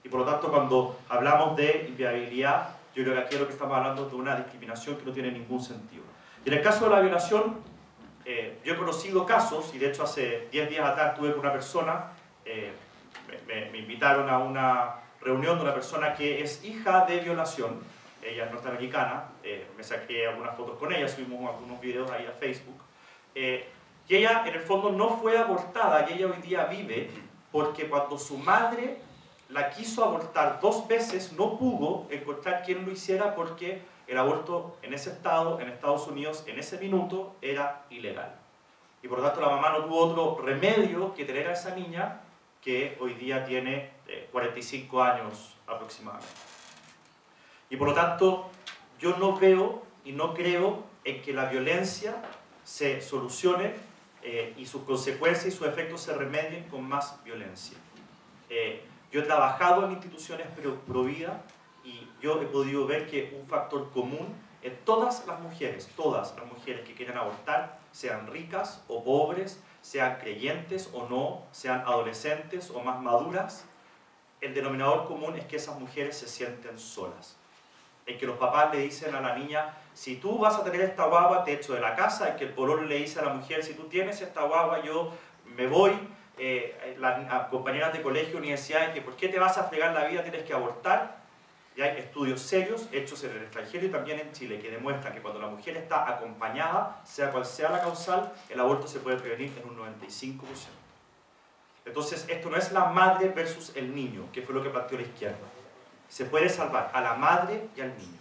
Y por lo tanto, cuando hablamos de inviabilidad, yo creo que aquí lo que estamos hablando es de una discriminación que no tiene ningún sentido. Y en el caso de la violación, yo he conocido casos, y de hecho hace 10 días atrás estuve con una persona, me invitaron a una reunión de una persona que es hija de violación, ella es norteamericana, me saqué algunas fotos con ella, subimos algunos videos ahí a Facebook, y ella en el fondo no fue abortada, y ella hoy día vive porque cuando su madre la quiso abortar 2 veces, no pudo encontrar quién lo hiciera porque el aborto en ese estado, en Estados Unidos, en ese minuto, era ilegal. Y por lo tanto la mamá no tuvo otro remedio que tener a esa niña que hoy día tiene 45 años aproximadamente. Y por lo tanto, yo no veo y no creo en que la violencia se solucione y sus consecuencias y sus efectos se remedien con más violencia. Yo he trabajado en instituciones pro vida y yo he podido ver que un factor común en todas las mujeres que quieren abortar, sean ricas o pobres, sean creyentes o no, sean adolescentes o más maduras, el denominador común es que esas mujeres se sienten solas. En que los papás le dicen a la niña, si tú vas a tener esta guagua, te echo de la casa, en que el pololo le dice a la mujer, si tú tienes esta guagua, yo me voy, las compañeras de colegio, universidades, que ¿por qué te vas a fregar la vida? Tienes que abortar. Y hay estudios serios hechos en el extranjero y también en Chile que demuestran que cuando la mujer está acompañada, sea cual sea la causal, el aborto se puede prevenir en un 95%. Entonces, esto no es la madre versus el niño, que fue lo que planteó la izquierda. Se puede salvar a la madre y al niño,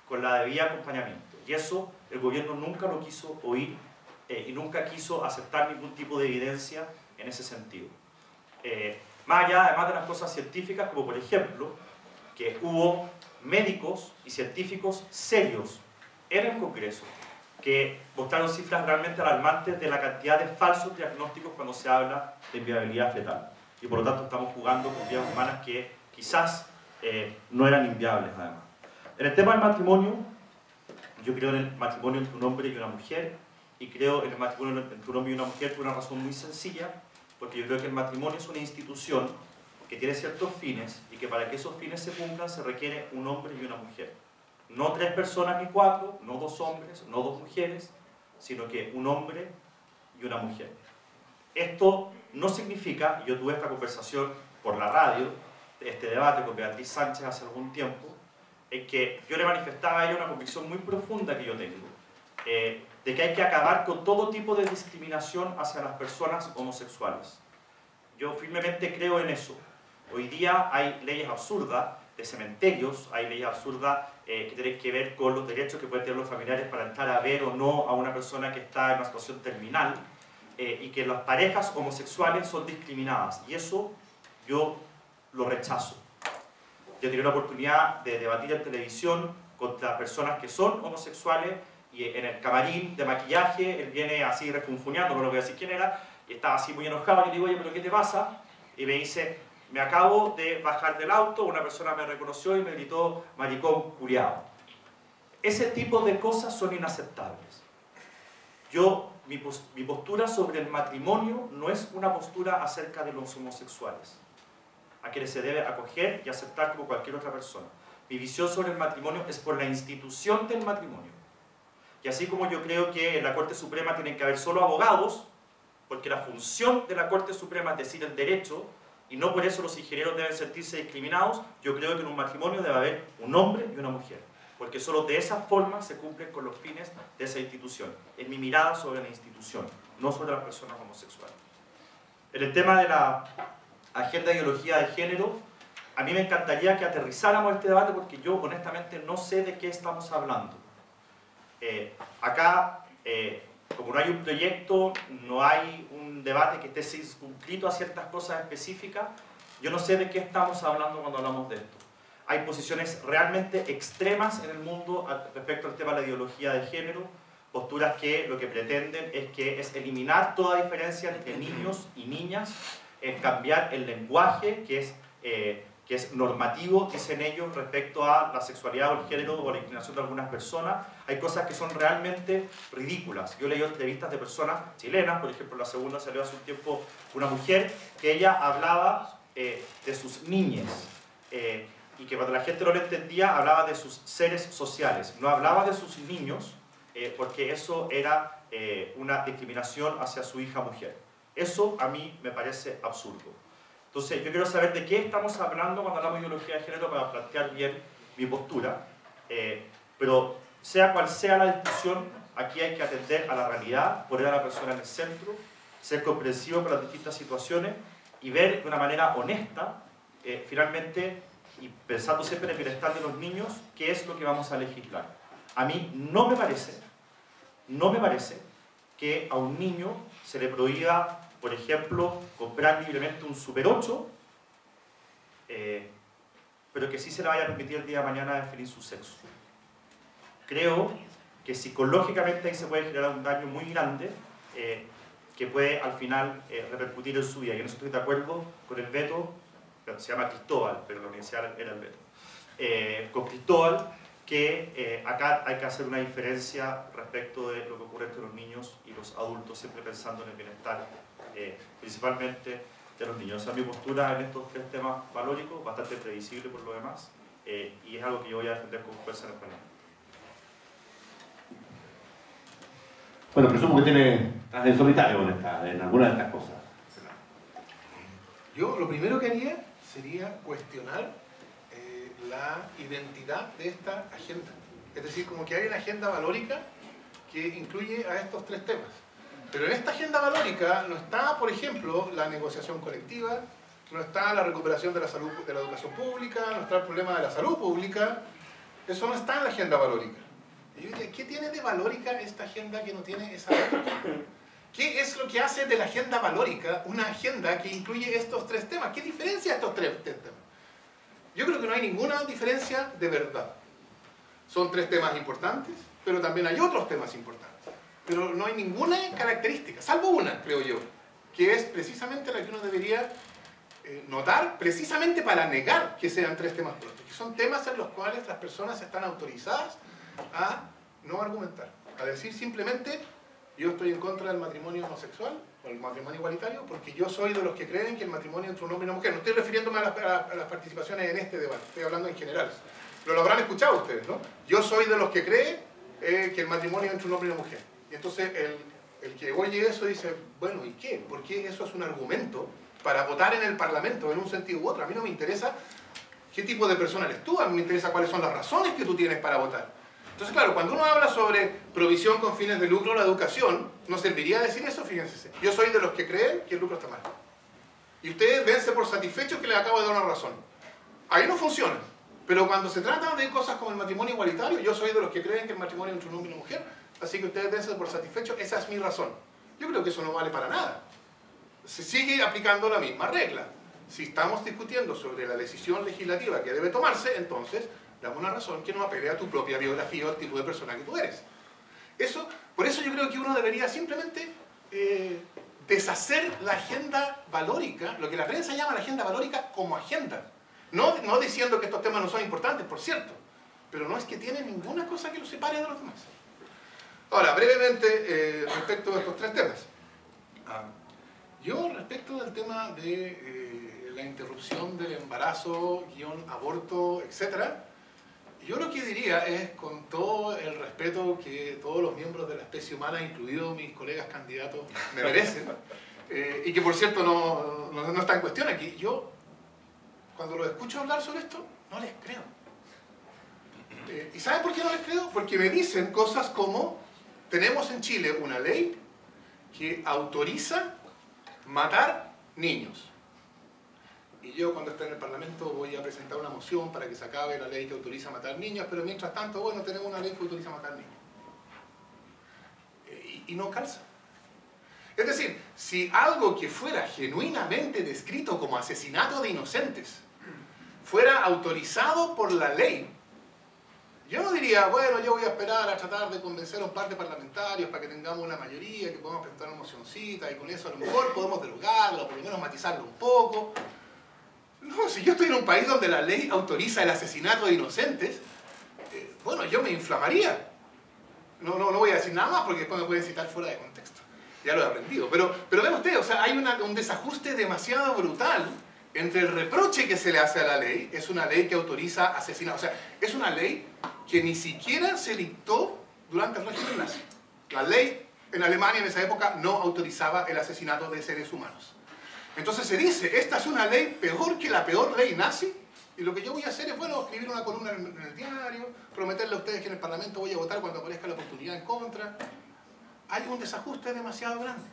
con la debida acompañamiento. Y eso el gobierno nunca lo quiso oír y nunca quiso aceptar ningún tipo de evidencia en ese sentido. Más allá, además de las cosas científicas, como por ejemplo, que hubo médicos y científicos serios en el Congreso que mostraron cifras realmente alarmantes de la cantidad de falsos diagnósticos cuando se habla de inviabilidad fetal. Y por lo tanto estamos jugando con vidas humanas que quizás no eran inviables además. En el tema del matrimonio, yo creo en el matrimonio entre un hombre y una mujer, y creo en el matrimonio entre un hombre y una mujer por una razón muy sencilla, porque yo creo que el matrimonio es una institución que tiene ciertos fines, y que para que esos fines se cumplan se requiere un hombre y una mujer. No 3 personas ni 4, no 2 hombres, no 2 mujeres, sino que un hombre y una mujer. Esto no significa, y yo tuve esta conversación por la radio, este debate con Beatriz Sánchez hace algún tiempo, en que yo le manifestaba a ella una convicción muy profunda que yo tengo, de que hay que acabar con todo tipo de discriminación hacia las personas homosexuales. Yo firmemente creo en eso. Hoy día hay leyes absurdas de cementerios, hay leyes absurdas que tienen que ver con los derechos que pueden tener los familiares para entrar a ver o no a una persona que está en una situación terminal, y que las parejas homosexuales son discriminadas, y eso yo lo rechazo. Yo tuve la oportunidad de debatir en televisión contra personas que son homosexuales, y en el camarín de maquillaje él viene así refunfuñando, no lo voy a decir quién era, y estaba así muy enojado. Y le digo, oye, ¿pero qué te pasa? Y me dice, me acabo de bajar del auto, una persona me reconoció y me gritó maricón culiao. Ese tipo de cosas son inaceptables. Mi postura sobre el matrimonio no es una postura acerca de los homosexuales, a quienes se debe acoger y aceptar como cualquier otra persona. Mi visión sobre el matrimonio es por la institución del matrimonio. Y así como yo creo que en la Corte Suprema tienen que haber solo abogados, porque la función de la Corte Suprema es decir el derecho, y no por eso los ingenieros deben sentirse discriminados, yo creo que en un matrimonio debe haber un hombre y una mujer, porque solo de esa forma se cumplen con los fines de esa institución. Es mi mirada sobre la institución, no sobre las personas homosexuales. En el tema de la agenda de ideología de género, a mí me encantaría que aterrizáramos este debate, porque yo honestamente no sé de qué estamos hablando. Acá, como no hay un proyecto, no hay un debate que esté circunscrito a ciertas cosas específicas, yo no sé de qué estamos hablando cuando hablamos de esto. Hay posiciones realmente extremas en el mundo respecto al tema de la ideología de género, posturas que lo que pretenden es eliminar toda diferencia entre niños y niñas, cambiar el lenguaje que es normativo, dicen ellos, respecto a la sexualidad o el género o la inclinación de algunas personas. Hay cosas que son realmente ridículas. Yo he leído entrevistas de personas chilenas, por ejemplo, la segunda salió hace un tiempo una mujer, que ella hablaba de sus niñes, y que cuando la gente no lo entendía, hablaba de sus seres sociales. No hablaba de sus niños, porque eso era una discriminación hacia su hija mujer. Eso a mí me parece absurdo. Entonces, yo quiero saber de qué estamos hablando cuando hablamos de ideología de género para plantear bien mi postura. Pero sea cual sea la discusión, aquí hay que atender a la realidad, poner a la persona en el centro, ser comprensivo con las distintas situaciones y ver de una manera honesta, finalmente, y pensando siempre en el bienestar de los niños, qué es lo que vamos a legislar. A mí no me parece que a un niño se le prohíba, por ejemplo, comprar libremente un Super 8, pero que sí se le vaya a permitir el día de mañana definir su sexo. Creo que psicológicamente ahí se puede generar un daño muy grande, que puede al final repercutir en su vida. Yo no estoy de acuerdo con el veto, se llama Cristóbal, pero la universidad era el veto, con Cristóbal, que acá hay que hacer una diferencia respecto de lo que ocurre entre los niños y los adultos, siempre pensando en el bienestar, principalmente de los niños. Esa es mi postura en estos 3 temas valóricos, bastante previsible por lo demás, y es algo que yo voy a defender con fuerza en el panel. Bueno, presumo que estás en solitario en alguna de estas cosas. Yo lo primero que haría sería cuestionar la identidad de esta agenda. Es decir, como que hay una agenda valórica que incluye a estos tres temas. Pero en esta agenda valórica no está, por ejemplo, la negociación colectiva, no está la recuperación de la salud, de la educación pública, no está el problema de la salud pública. Eso no está en la agenda valórica. Y yo diría, ¿qué tiene de valórica esta agenda que no tiene esa otra? ¿Qué es lo que hace de la agenda valórica una agenda que incluye estos tres temas? ¿Qué diferencia estos tres temas? Yo creo que no hay ninguna diferencia de verdad. Son tres temas importantes, pero también hay otros temas importantes. Pero no hay ninguna característica, salvo una, creo yo, que es precisamente la que uno debería notar, precisamente para negar que sean tres temas propios, que son temas en los cuales las personas están autorizadas a no argumentar, a decir simplemente: yo estoy en contra del matrimonio homosexual o el matrimonio igualitario porque yo soy de los que creen que el matrimonio entre un hombre y una mujer. No estoy refiriéndome a las participaciones en este debate, estoy hablando en general. Pero lo habrán escuchado ustedes, ¿no? Yo soy de los que creen que el matrimonio entre un hombre y una mujer. Y entonces el que oye eso dice: bueno, ¿y qué? ¿Por qué eso es un argumento para votar en el Parlamento en un sentido u otro? A mí no me interesa qué tipo de persona eres tú, a mí me interesa cuáles son las razones que tú tienes para votar. Entonces, claro, cuando uno habla sobre provisión con fines de lucro en la educación, ¿nos serviría decir eso? Fíjense, yo soy de los que creen que el lucro está mal. Y ustedes dense por satisfechos que les acabo de dar una razón. Ahí no funciona. Pero cuando se trata de cosas como el matrimonio igualitario, yo soy de los que creen que el matrimonio entre un hombre y una mujer, así que ustedes dense por satisfechos, esa es mi razón. Yo creo que eso no vale para nada. Se sigue aplicando la misma regla. Si estamos discutiendo sobre la decisión legislativa que debe tomarse, entonces dame una razón que no apele a tu propia biografía o al tipo de persona que tú eres. Por eso yo creo que uno debería simplemente deshacer la agenda valórica, lo que la prensa llama la agenda valórica, como agenda. No diciendo que estos temas no son importantes, por cierto, pero no es que tienen ninguna cosa que los separe de los demás. Ahora, brevemente, respecto a estos tres temas. Yo, respecto del tema de la interrupción del embarazo, aborto, etc., yo lo que diría es, con todo el respeto que todos los miembros de la especie humana, incluidos mis colegas candidatos, me merecen, y que por cierto no está en cuestión aquí, yo cuando los escucho hablar sobre esto, no les creo. ¿Y saben por qué no les creo? Porque me dicen cosas como: tenemos en Chile una ley que autoriza matar niños. Y yo, cuando esté en el Parlamento, voy a presentar una moción para que se acabe la ley que autoriza matar niños, pero mientras tanto, bueno, tenemos una ley que autoriza matar niños. Y no calza. Es decir, si algo que fuera genuinamente descrito como asesinato de inocentes fuera autorizado por la ley, yo no diría: bueno, yo voy a esperar a tratar de convencer a un par de parlamentarios para que tengamos una mayoría, que podamos presentar una mocioncita y con eso a lo mejor podemos derogarla o por lo menos matizarla un poco. No, si yo estoy en un país donde la ley autoriza el asesinato de inocentes, bueno, yo me inflamaría. No voy a decir nada más porque después me pueden citar fuera de contexto. Ya lo he aprendido. Pero vean ustedes, o sea, hay un desajuste demasiado brutal entre el reproche que se le hace a la ley. Es una ley que autoriza asesinatos. O sea, es una ley que ni siquiera se dictó durante el régimen nazi. La ley en Alemania en esa época no autorizaba el asesinato de seres humanos. Entonces se dice: esta es una ley peor que la peor ley nazi, y lo que yo voy a hacer es, bueno, escribir una columna en el diario, prometerle a ustedes que en el Parlamento voy a votar cuando aparezca la oportunidad en contra. Hay un desajuste demasiado grande.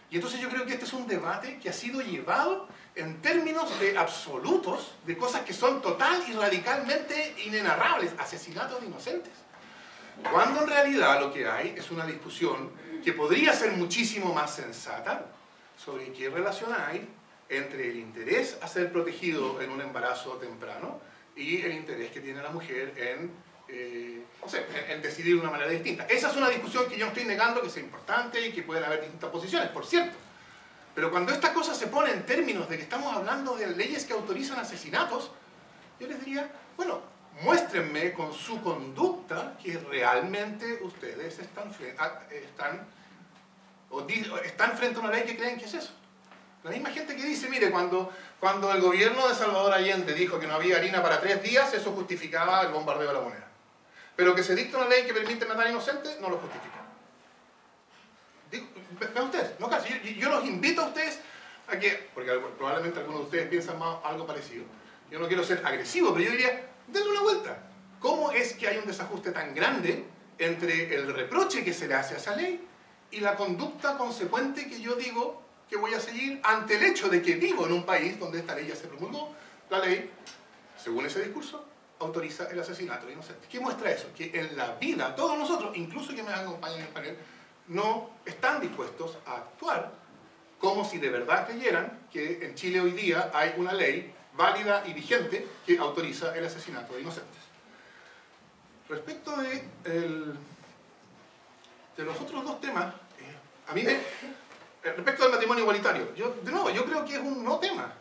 Y entonces yo creo que este es un debate que ha sido llevado en términos de absolutos, de cosas que son total y radicalmente inenarrables, asesinatos de inocentes. Cuando en realidad lo que hay es una discusión que podría ser muchísimo más sensata sobre qué relación hay entre el interés a ser protegido en un embarazo temprano y el interés que tiene la mujer en decidir de una manera distinta. Esa es una discusión que yo no estoy negando que sea importante y que pueden haber distintas posiciones, por cierto. Pero cuando esta cosa se pone en términos de que estamos hablando de leyes que autorizan asesinatos, yo les diría: bueno, muéstrenme con su conducta que realmente ustedes están frente a una ley que creen que es eso. La misma gente que dice: mire, cuando el gobierno de Salvador Allende dijo que no había harina para 3 días, eso justificaba el bombardeo de la moneda. Pero que se dicta una ley que permite matar inocentes, no lo justifica. Vean ustedes, no, yo los invito a ustedes porque probablemente algunos de ustedes piensan algo parecido. Yo no quiero ser agresivo, pero yo diría, denle una vuelta. ¿Cómo es que hay un desajuste tan grande entre el reproche que se le hace a esa ley y la conducta consecuente que yo digo que voy a seguir ante el hecho de que vivo en un país donde esta ley ya se promulgó? La ley, según ese discurso, autoriza el asesinato de inocentes. ¿Qué muestra eso? Que en la vida, todos nosotros, incluso que me acompañan en el panel, no están dispuestos a actuar como si de verdad creyeran que en Chile hoy día hay una ley válida y vigente que autoriza el asesinato de inocentes. Respecto de los otros dos temas, respecto del matrimonio igualitario, de nuevo, yo creo que es un no tema.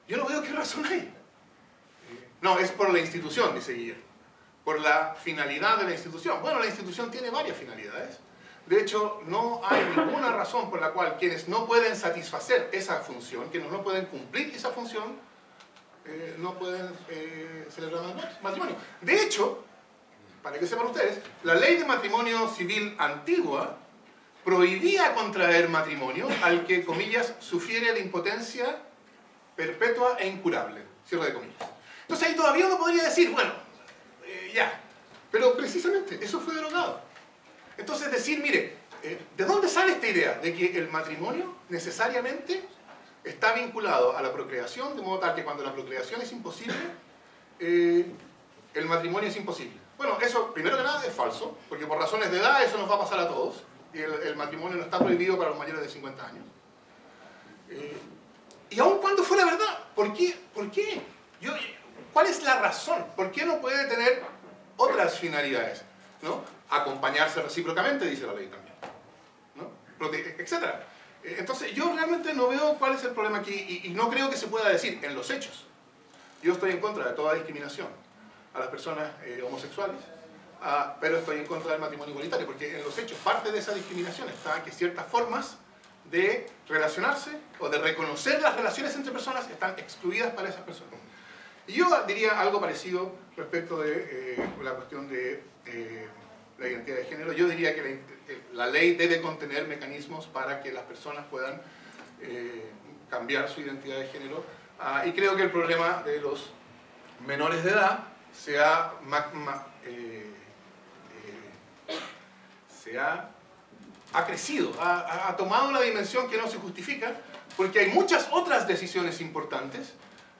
Yo no veo qué razón hay. No, es por la institución, dice Guillermo. Por la finalidad de la institución. Bueno, la institución tiene varias finalidades. De hecho, no hay ninguna razón por la cual quienes no pueden satisfacer esa función, quienes no pueden cumplir esa función, no pueden celebrar matrimonio. De hecho, para que sepan ustedes, la ley de matrimonio civil antigua prohibía contraer matrimonio al que, comillas, sufiere de impotencia perpetua e incurable. Cierre de comillas. Entonces ahí todavía uno podría decir, bueno, ya. Pero precisamente eso fue derogado. Entonces decir, mire, ¿de dónde sale esta idea? De que el matrimonio necesariamente está vinculado a la procreación, de modo tal que cuando la procreación es imposible, el matrimonio es imposible. Bueno, eso primero que nada es falso, porque por razones de edad eso nos va a pasar a todos, y el matrimonio no está prohibido para los mayores de 50 años. Y aun cuando fuera verdad, ¿por qué? ¿Cuál es la razón? ¿Por qué no puede tener otras finalidades? ¿No? Acompañarse recíprocamente, dice la ley también, ¿no? Etcétera. Entonces yo realmente no veo cuál es el problema aquí y no creo que se pueda decir en los hechos. Yo estoy en contra de toda discriminación a las personas homosexuales, pero estoy en contra del matrimonio igualitario, porque en los hechos parte de esa discriminación está que ciertas formas de relacionarse o de reconocer las relaciones entre personas están excluidas para esas personas. Y yo diría algo parecido respecto de la cuestión de la identidad de género. Yo diría que la ley debe contener mecanismos para que las personas puedan cambiar su identidad de género. Y creo que el problema de los menores de edad se ha crecido, ha tomado una dimensión que no se justifica, porque hay muchas otras decisiones importantes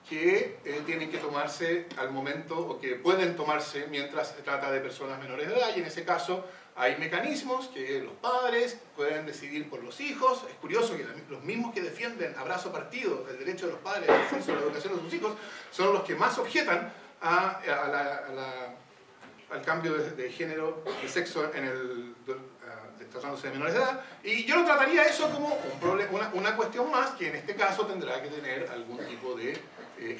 que tienen que tomarse al momento o que pueden tomarse mientras se trata de personas menores de edad, y en ese caso hay mecanismos que los padres pueden decidir por los hijos. Es curioso que los mismos que defienden a brazo partido el derecho de los padres a decidir sobre la educación de sus hijos son los que más objetan al cambio de género, de sexo tratándose de menores de edad, y yo lo trataría eso como una cuestión más que en este caso tendrá que tener algún tipo de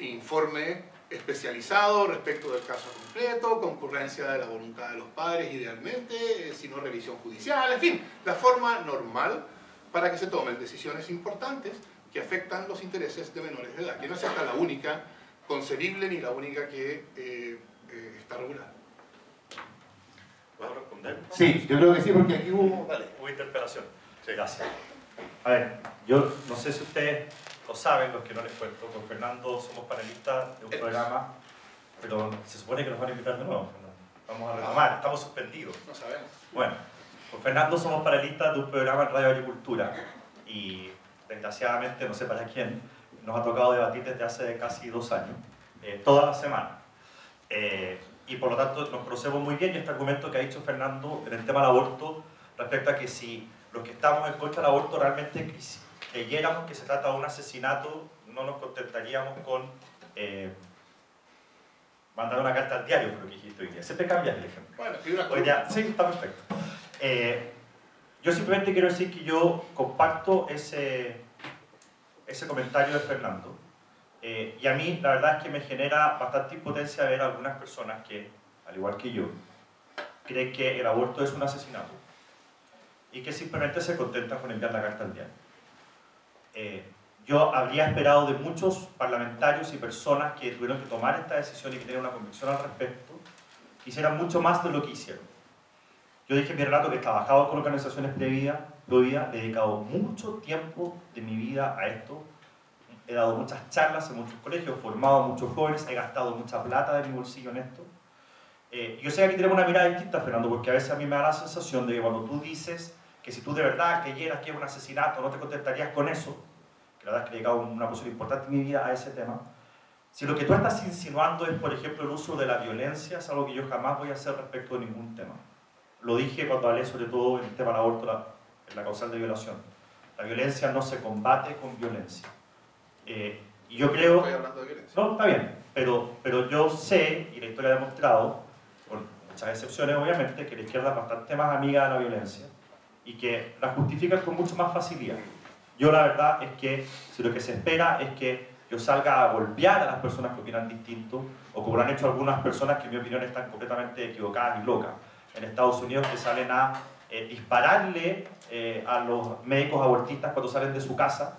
informe especializado respecto del caso concreto, concurrencia de la voluntad de los padres idealmente, si no revisión judicial, en fin, la forma normal para que se tomen decisiones importantes que afectan los intereses de menores de edad, que no es esta la única concebible ni la única que está regulada. ¿Puedo responder? Sí, yo creo que sí, porque aquí hubo... Hubo interpelación. Sí. Gracias. A ver, yo no sé si ustedes lo saben, los que no les cuento, con Fernando somos panelistas de un programa, pero se supone que nos van a invitar de nuevo, Fernando. Vamos a retomar, estamos suspendidos. No sabemos. Bueno, con Fernando somos panelistas de un programa en Radio Agricultura y desgraciadamente, no sé para quién, nos ha tocado debatir desde hace casi 2 años, toda la semana. Y por lo tanto nos conocemos muy bien, y este argumento que ha dicho Fernando en el tema del aborto respecto a que si los que estamos en contra del aborto realmente creyéramos que se trata de un asesinato, no nos contentaríamos con mandar una carta al diario, por lo que dijiste hoy día. Siempre cambias el ejemplo. Bueno, y una Hoy día, sí, está perfecto. Yo simplemente quiero decir que yo comparto ese comentario de Fernando. Y a mí la verdad es que me genera bastante impotencia ver a algunas personas que, al igual que yo, creen que el aborto es un asesinato y que simplemente se contentan con enviar la carta al diario. Yo habría esperado de muchos parlamentarios y personas que tuvieron que tomar esta decisión y que tienen una convicción al respecto, que hicieran mucho más de lo que hicieron. Yo dije en mi relato que he trabajado con organizaciones pro vida, he dedicado mucho tiempo de mi vida a esto, he dado muchas charlas en muchos colegios, he formado a muchos jóvenes, he gastado mucha plata de mi bolsillo en esto. Yo sé que aquí tenemos una mirada distinta, Fernando, porque a veces a mí me da la sensación de que cuando tú dices que si tú de verdad creyeras que es un asesinato, no te contentarías con eso, que la verdad es que he dedicado una posición importante en mi vida a ese tema. Si lo que tú estás insinuando es, por ejemplo, el uso de la violencia, es algo que yo jamás voy a hacer respecto de ningún tema. Lo dije cuando hablé sobre todo en el tema del aborto, en la causal de violación. La violencia no se combate con violencia. Y yo creo... Estoy hablando de violencia. No, está bien, pero yo sé, y la historia ha demostrado, con muchas excepciones obviamente, que la izquierda es bastante más amiga de la violencia y que la justifica con mucho más facilidad. Yo la verdad es que si lo que se espera es que yo salga a golpear a las personas que opinan distinto, o como lo han hecho algunas personas que en mi opinión están completamente equivocadas y locas, en Estados Unidos, que salen a dispararle a los médicos abortistas cuando salen de su casa,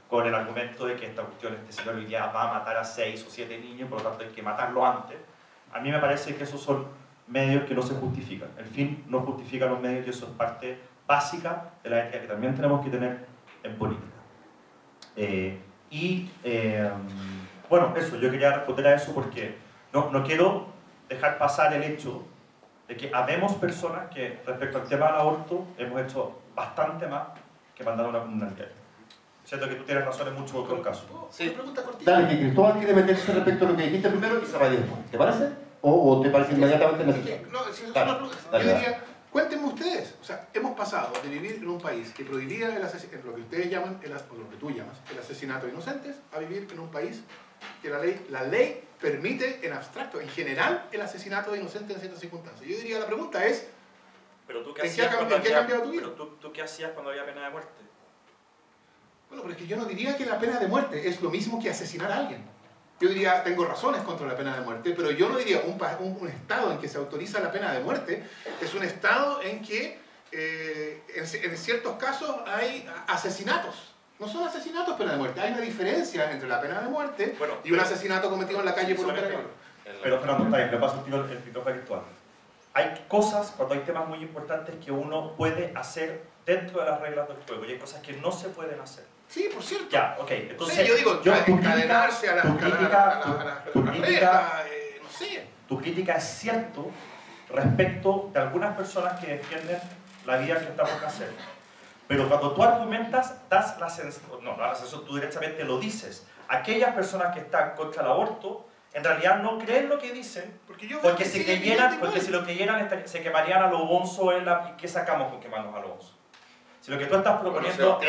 con el argumento de que esta cuestión, este señor hoy día va a matar a 6 o 7 niños, por lo tanto hay que matarlo antes. A mí me parece que esos son medios que no se justifican. El fin no justifica los medios y eso es parte básica de la ética que también tenemos que tener en política. Bueno, eso, yo quería responder a eso porque no quiero dejar pasar el hecho de que habemos personas que respecto al tema del aborto hemos hecho bastante más que mandar una columna al diario. Siento que tú tienes razón en muchos otros casos. Sí. Pregunta cortita. Dale, que Cristóbal quiere meterse respecto a lo que dijiste primero y se vaya después. ¿Te parece? ¿O te parece inmediatamente necesario? No, si es Dale, una pregunta, dale, yo dale. diría, cuéntenme ustedes, o sea, hemos pasado de vivir en un país que prohibía lo que ustedes llaman, o lo que tú llamas, el asesinato de inocentes, a vivir en un país que la ley permite en abstracto, en general, el asesinato de inocentes en ciertas circunstancias. Yo diría, la pregunta es, Pero tú ¿en qué ha cambiado tu vida? Pero tú qué hacías cuando había pena de muerte. Bueno, pero es que yo no diría que la pena de muerte es lo mismo que asesinar a alguien. Yo diría, tengo razones contra la pena de muerte, pero yo no diría un estado en que se autoriza la pena de muerte es un estado en que en ciertos casos hay asesinatos. No son asesinatos pena de muerte, hay una diferencia entre la pena de muerte y un asesinato cometido en la calle por un carabinero. Pero Fernando, está bien, le paso el micrófono virtual. Hay cosas, cuando hay temas muy importantes, que uno puede hacer dentro de las reglas del juego y hay cosas que no se pueden hacer. Sí, por cierto. Ya, ok. Entonces, sí, yo digo, encadenarse a la reja, no sé. Tu crítica es cierto respecto de algunas personas que defienden la vida que estamos hacer. Pero cuando tú argumentas, das la sensación, no la sensación, tú directamente lo dices. Aquellas personas que están contra el aborto, en realidad no creen lo que dicen, porque si lo creyeran se quemarían a lo bonzo ¿y qué sacamos con quemarnos a lo bonzo? Si lo que tú estás proponiendo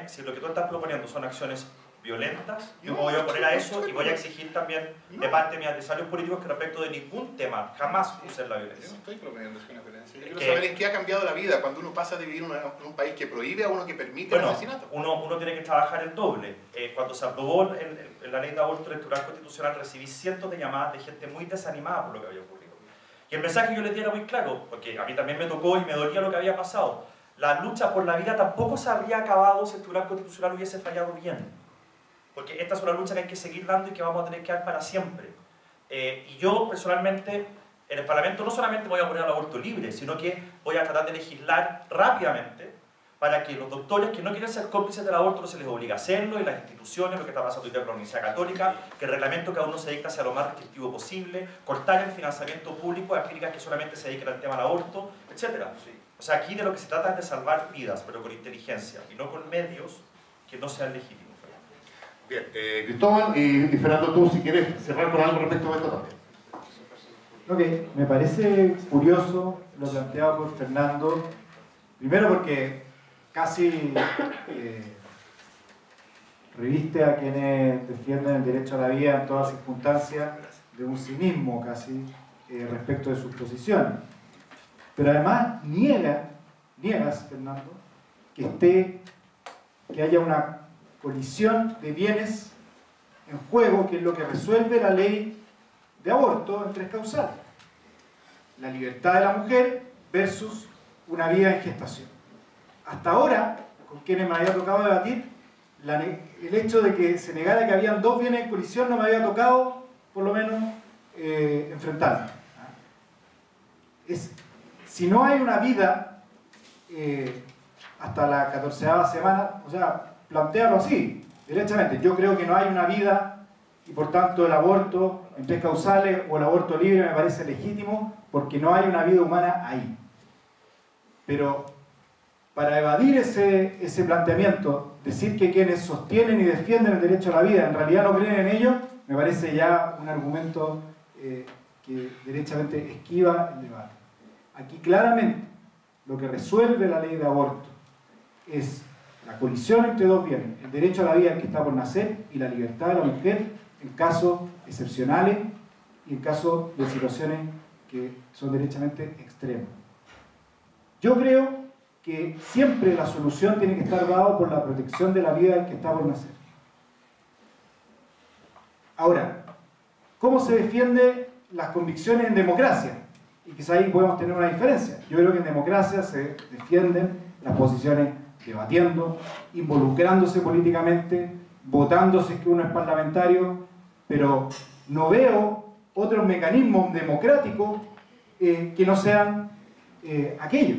si lo que tú estás proponiendo son acciones violentas, yo me voy a oponer a eso y voy a exigir también de parte de mis adversarios políticos que respecto de ningún tema jamás usen la violencia. Yo no estoy proponiendo acciones violentas. Yo quiero saber en qué ha cambiado la vida cuando uno pasa de vivir en un país que prohíbe a uno que permite el asesinato. Uno tiene que trabajar el doble. Cuando se aprobó la ley de aborto electoral constitucional recibí cientos de llamadas de gente muy desanimada por lo que había ocurrido. Y el mensaje que yo les di era muy claro, porque a mí también me tocó y me dolía lo que había pasado. La lucha por la vida tampoco se habría acabado si el Tribunal Constitucional hubiese fallado bien. Porque esta es una lucha que hay que seguir dando y que vamos a tener que dar para siempre. Y yo personalmente en el Parlamento no solamente voy a poner al aborto libre, sino que voy a tratar de legislar rápidamente para que los doctores que no quieren ser cómplices del aborto no se les obligue a hacerlo, y las instituciones, lo que está pasando hoy día con la Universidad Católica, que el reglamento que aún no se dicta sea lo más restrictivo posible, cortar el financiamiento público a clínicas que solamente se dediquen al tema del aborto, etc. O sea, aquí de lo que se trata es de salvar vidas, pero con inteligencia, y no con medios que no sean legítimos. Bien, Cristóbal y Fernando, tú si quieres cerrar con algo respecto a esto también. Ok, me parece curioso lo planteado por Fernando, primero porque casi reviste a quienes defienden el derecho a la vida en todas circunstancias de un cinismo casi respecto de sus posiciones. Pero además niegas, Fernando, que haya una colisión de bienes en juego, que es lo que resuelve la ley de aborto en tres causales: la libertad de la mujer versus una vida en gestación. Hasta ahora, con quienes me había tocado debatir, el hecho de que se negara que habían dos bienes en colisión no me había tocado, por lo menos, enfrentarme. si no hay una vida hasta la 14ª semana, o sea, plantéalo así, derechamente. Yo creo que no hay una vida y por tanto el aborto en 3 causales o el aborto libre me parece legítimo porque no hay una vida humana ahí. Pero para evadir ese planteamiento, decir que quienes sostienen y defienden el derecho a la vida en realidad no creen en ello, me parece ya un argumento que derechamente esquiva el debate. Aquí claramente lo que resuelve la ley de aborto es la colisión entre dos bienes, el derecho a la vida del que está por nacer y la libertad de la mujer en casos excepcionales y en casos de situaciones que son derechamente extremas. Yo creo que siempre la solución tiene que estar dada por la protección de la vida del que está por nacer. Ahora, ¿cómo se defienden las convicciones en democracia? Y quizá ahí podemos tener una diferencia. Yo creo que en democracia se defienden las posiciones debatiendo, involucrándose políticamente, votando si es que uno es parlamentario, pero no veo otros mecanismos democráticos que no sean aquello.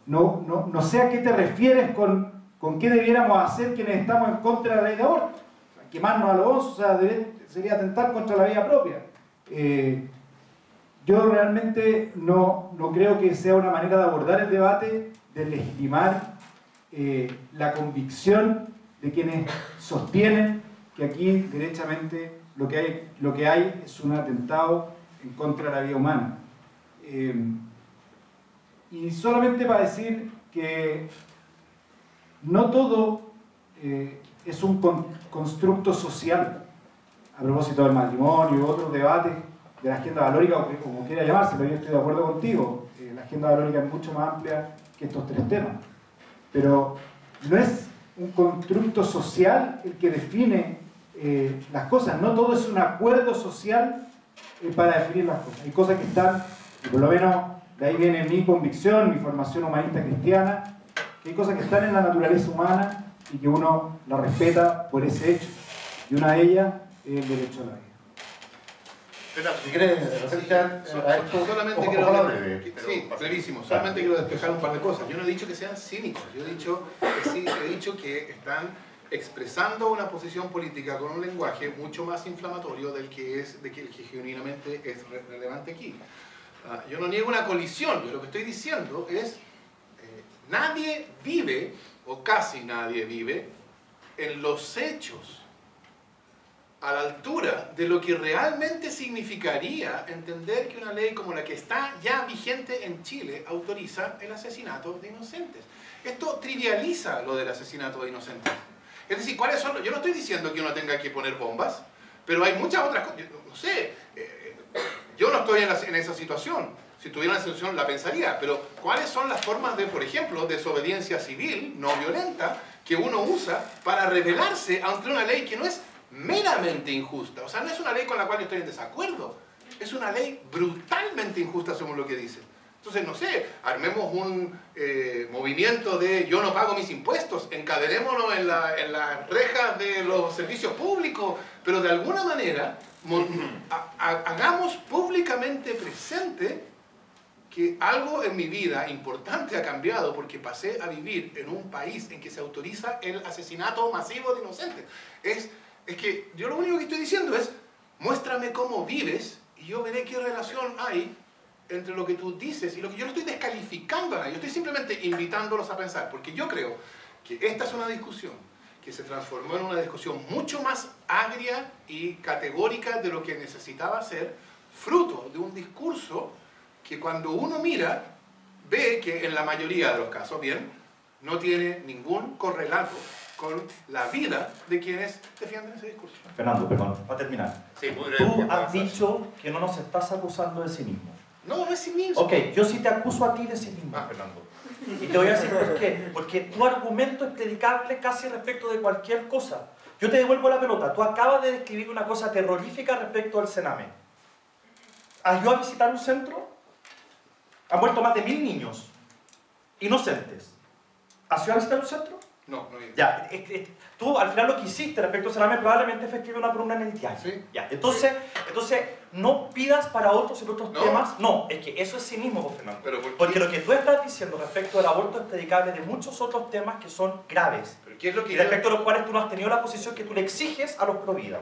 No sé a qué te refieres con qué debiéramos hacer quienes estamos en contra de la ley de aborto. O sea, quemarnos a los osos, o sea, sería atentar contra la vida propia. Yo realmente no creo que sea una manera de abordar el debate, de legitimar la convicción de quienes sostienen que aquí derechamente lo que hay es un atentado en contra de la vida humana. Y solamente para decir que no todo es un constructo social, a propósito del matrimonio y otros debates de la agenda valórica, o como quiera llamarse, pero yo estoy de acuerdo contigo, la agenda valórica es mucho más amplia que estos 3 temas. Pero no es un constructo social el que define las cosas, no todo es un acuerdo social para definir las cosas. Hay cosas que están, y por lo menos de ahí viene mi convicción, mi formación humanista cristiana, que hay cosas que están en la naturaleza humana y que uno la respeta por ese hecho. Y una de ellas es el derecho a la vida. Si quieres, solamente quiero brevísimo, solamente quiero despejar un par de cosas. Yo no he dicho que sean cínicos, yo he dicho que sí, he dicho que están expresando una posición política con un lenguaje mucho más inflamatorio del que el que genuinamente es relevante aquí. Yo no niego una colisión, yo lo que estoy diciendo es nadie vive, o casi nadie vive, en los hechos a la altura de lo que realmente significaría entender que una ley como la que está ya vigente en Chile autoriza el asesinato de inocentes. Esto trivializa lo del asesinato de inocentes. Es decir, ¿cuáles son? Yo no estoy diciendo que uno tenga que poner bombas, pero hay muchas otras cosas. No sé, yo no estoy en esa situación. Si tuviera una situación la pensaría, pero ¿cuáles son las formas de, por ejemplo, desobediencia civil no violenta que uno usa para rebelarse ante una ley que no es meramente injusta? O sea, no es una ley con la cual yo estoy en desacuerdo, es una ley brutalmente injusta según lo que dice. Entonces, no sé, armemos un movimiento de yo no pago mis impuestos, encadenémonos en las rejas de los servicios públicos, pero de alguna manera hagamos públicamente presente que algo en mi vida importante ha cambiado porque pasé a vivir en un país en que se autoriza el asesinato masivo de inocentes. Es que yo lo único que estoy diciendo es, muéstrame cómo vives y yo veré qué relación hay entre lo que tú dices y lo que yo no estoy descalificando a nadie. Yo estoy simplemente invitándolos a pensar, porque yo creo que esta es una discusión que se transformó en una discusión mucho más agria y categórica de lo que necesitaba ser, fruto de un discurso que cuando uno mira, ve que en la mayoría de los casos, bien, no tiene ningún correlato con la vida de quienes defienden ese discurso. Fernando, perdón, para terminar. Sí, muy breve. Tú has dicho que no nos estás acusando de cinismo. No, no es cinismo. Ok, yo sí te acuso a ti de cinismo. Fernando. Y te voy a decir por qué. Porque tu argumento es predicable casi respecto de cualquier cosa. Yo te devuelvo la pelota. Tú acabas de describir una cosa terrorífica respecto al Sename. ¿Has ido a visitar un centro? Han muerto más de 1000 niños inocentes. ¿Has ido a visitar un centro? No, no. Ya, tú al final lo que hiciste respecto al Sename probablemente fue escribir una columna en el diario. Sí. Ya, entonces no pidas para otros en otros No. temas. No, es que eso es cinismo, pues, Fernando. Pero ¿por qué? Porque lo que tú estás diciendo respecto al aborto es predicable de muchos otros temas que son graves. ¿Pero qué es lo que Y respecto a los cuales tú no has tenido la posición que tú le exiges a los provida.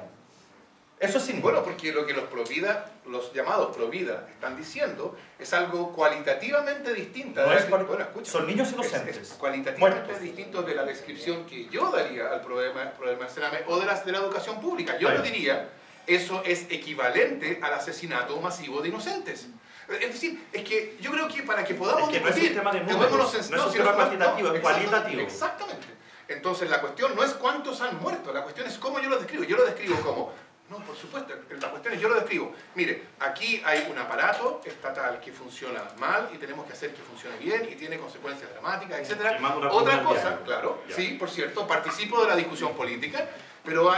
Eso es cinismo. Bueno, porque lo que los llamados provida están diciendo es algo cualitativamente distinto. No es Bueno, escucha. son niños inocentes. Es cualitativamente muertos. distinto de la descripción que yo daría al problema del Sename o de la educación pública. Yo Ahí. lo diría, eso es equivalente al asesinato masivo de inocentes. Es decir, es que yo creo que para que podamos Es que no es un discutir, tema de números, tomémonos no es un sino tema cuantitativo, es exactamente, cualitativo. Exactamente. Entonces la cuestión no es cuántos han muerto, la cuestión es cómo yo lo describo. Yo lo describo como... No, por supuesto, la cuestión es, yo lo describo. Mire, aquí hay un aparato estatal que funciona mal y tenemos que hacer que funcione bien y tiene consecuencias dramáticas, etc. Y mando una Otra columna al cosa, diario. claro, Ya. sí, por cierto, participo de la discusión política, pero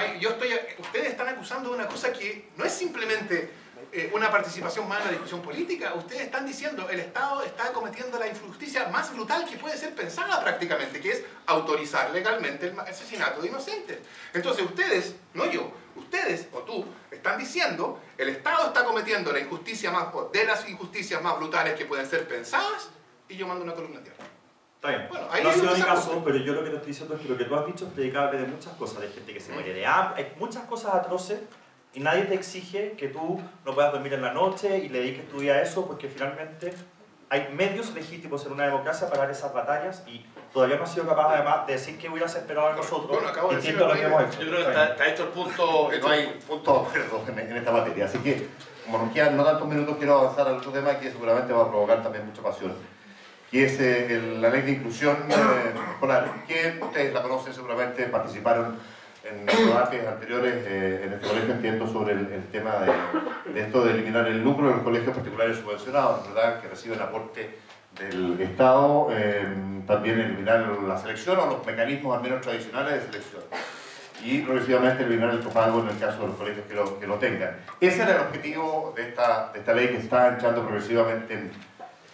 ustedes están acusando de una cosa que no es simplemente una participación más en la discusión política. Ustedes están diciendo el Estado está cometiendo la injusticia más brutal que puede ser pensada prácticamente, que es autorizar legalmente el asesinato de inocentes. Entonces ustedes, no yo, ustedes o tú, están diciendo el Estado está cometiendo la injusticia de las injusticias más brutales que pueden ser pensadas y yo mando una columna diaria. Está bien. Bueno, ahí no ha hay sido un mi caso, desajuste. pero yo lo que te estoy diciendo es que lo que tú has dicho es predicable de muchas cosas, de gente que se muere de hambre, hay muchas cosas atroces y nadie te exige que tú no puedas dormir en la noche y le dediques tu día a eso porque finalmente hay medios legítimos en una democracia para dar esas batallas y todavía no has sido capaz además de decir que hubieras esperado de nosotros Bueno, acabo de distinto a lo que decirlo, hemos hecho. Yo creo que está hecho el punto, no hay punto de acuerdo en esta materia. Así que, como nos quedan no tantos minutos, quiero avanzar al otro tema que seguramente va a provocar también mucha pasión, que es la ley de inclusión escolar, que ustedes la conocen seguramente, participaron en debates anteriores en este colegio, entiendo, sobre el tema de esto de eliminar el lucro de los colegios particulares subvencionados, ¿verdad?, que reciben aporte del Estado, también eliminar la selección o los mecanismos al menos tradicionales de selección y progresivamente eliminar el copago en el caso de los colegios que lo tengan. Ese era el objetivo de esta ley que está entrando progresivamente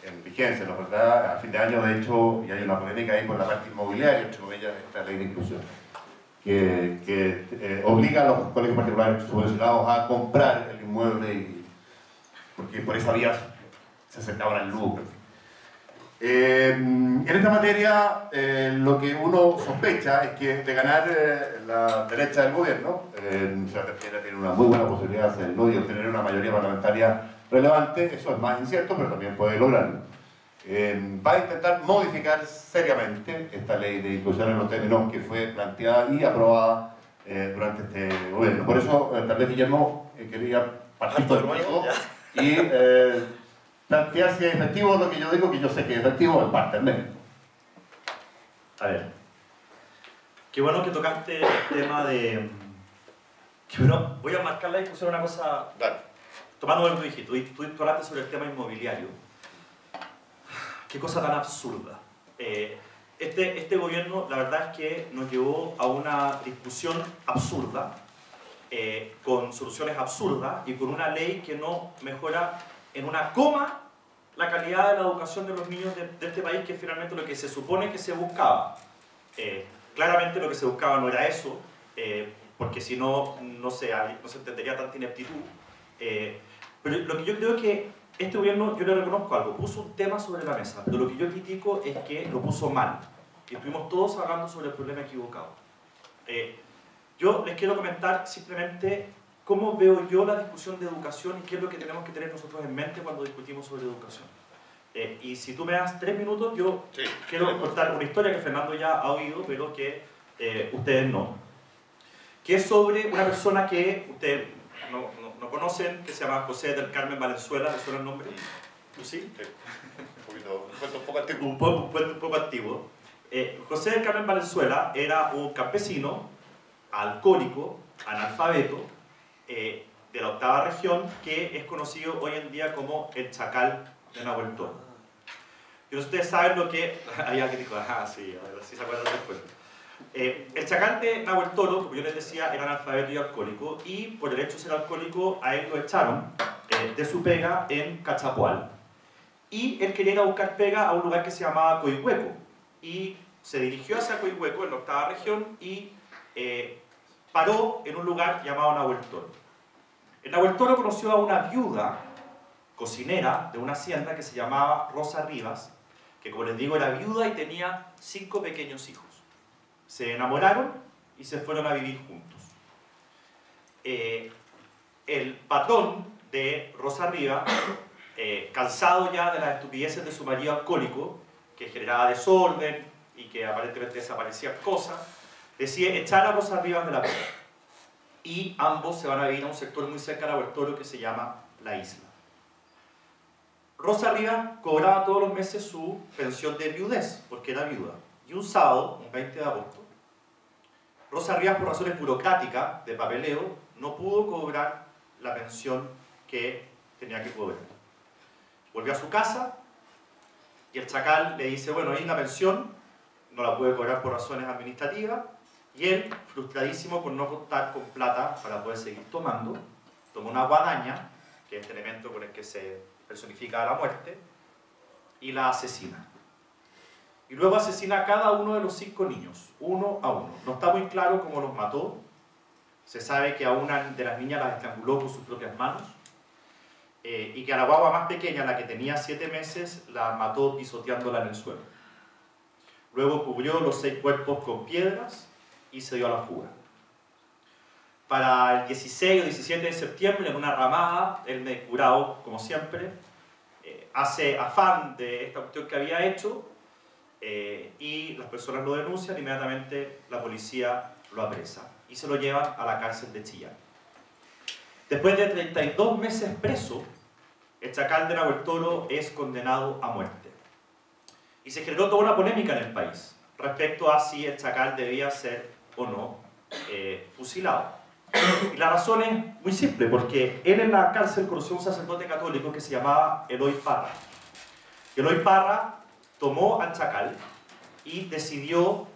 en vigencia, ¿no?, ¿verdad? A fin de año, de hecho, y hay una polémica ahí por la parte inmobiliaria, entre comillas, esta ley de inclusión, que obliga a los colegios particulares subvencionados a comprar el inmueble porque por esa vía se acercaban al lucro. En esta materia, lo que uno sospecha es que de ganar la derecha del gobierno, Sebastián tiene una muy buena posibilidad de hacerlo y obtener una mayoría parlamentaria relevante. Eso es más incierto, pero también puede lograrlo. Va a intentar modificar seriamente esta ley de inclusión en los términos que fue planteada y aprobada durante este gobierno. Por eso, tal vez Guillermo quería partir conmigo y plantear si es efectivo lo que yo digo, que yo sé que es efectivo en parte, al menos. A ver, qué bueno que tocaste el tema de... Que bueno, voy a marcar la discusión una cosa... Dale. Tomando lo que tú dijiste, tú hablaste sobre el tema inmobiliario. Qué cosa tan absurda. Este gobierno, la verdad es que nos llevó a una discusión absurda, con soluciones absurdas y con una ley que no mejora en una coma la calidad de la educación de los niños de este país, que es finalmente lo que se supone que se buscaba. Claramente lo que se buscaba no era eso, porque si no, no se entendería tanta ineptitud. Pero lo que yo creo es que este gobierno, yo le reconozco algo, puso un tema sobre la mesa, pero lo que yo critico es que lo puso mal. Y estuvimos todos hablando sobre el problema equivocado. Yo les quiero comentar simplemente cómo veo yo la discusión de educación y qué es lo que tenemos que tener nosotros en mente cuando discutimos sobre educación. Y si tú me das 3 minutos, yo quiero contar una historia que Fernando ya ha oído, pero que ustedes no. Que es sobre una persona que ustedes no conocen, que se llama José del Carmen Valenzuela. ¿Le suena el nombre? ¿Sí? Un poco antiguo. Un poco antiguo. José del Carmen Valenzuela era un campesino, alcohólico, analfabeto, de la 8ª región, que es conocido hoy en día como el Chacal de Nahuel Toro. Y ustedes saben lo que... Hay alguien que dijo, sí, a ver si se acuerdan después. El Chacal de Nahuel Toro, como yo les decía, era analfabeto y alcohólico, y por el hecho de ser alcohólico, a él lo echaron de su pega en Cachapoal. Y él quería ir a buscar pega a un lugar que se llamaba Coihueco. Y se dirigió hacia Coihueco, en la 8ª región, y paró en un lugar llamado Nahuel Toro. En Nahuel Toro conoció a una viuda cocinera de una hacienda que se llamaba Rosa Rivas, que, como les digo, era viuda y tenía 5 pequeños hijos. Se enamoraron y se fueron a vivir juntos. El patrón de Rosa Rivas, cansado ya de las estupideces de su marido alcohólico, que generaba desorden y que aparentemente desaparecían cosas, decide echar a Rosa Rivas de la pega. Y ambos se van a vivir a un sector muy cerca de Nahuel Toro que se llama La Isla. Rosa Rivas cobraba todos los meses su pensión de viudez, porque era viuda. Y un sábado, un 20 de agosto, Rosa Rivas, por razones burocráticas de papeleo, no pudo cobrar la pensión que tenía que cobrar. Volvió a su casa y el chacal le dice, bueno, hay una pensión, no la puede cobrar por razones administrativas, y él, frustradísimo por no contar con plata para poder seguir tomando, tomó una guadaña, que es este elemento con el que se personifica la muerte, y la asesina. Y luego asesina a cada uno de los 5 niños, uno a uno. No está muy claro cómo los mató. Se sabe que a una de las niñas las estranguló con sus propias manos, y que a la guagua más pequeña, la que tenía 7 meses, la mató pisoteándola en el suelo. Luego cubrió los 6 cuerpos con piedras y se dio a la fuga. Para el 16 o 17 de septiembre, en una ramada, el medio curado, como siempre, hace afán de esta cuestión que había hecho, y las personas lo denuncian. Inmediatamente la policía lo apresa y se lo llevan a la cárcel de Chillán. Después de 32 meses preso, el chacal de Nahuel Toro es condenado a muerte. Y se generó toda una polémica en el país respecto a si el chacal debía ser o no fusilado. Y la razón es muy simple, porque él en la cárcel conoció a un sacerdote católico que se llamaba Eloy Parra. Eloy Parra tomó al chacal y decidió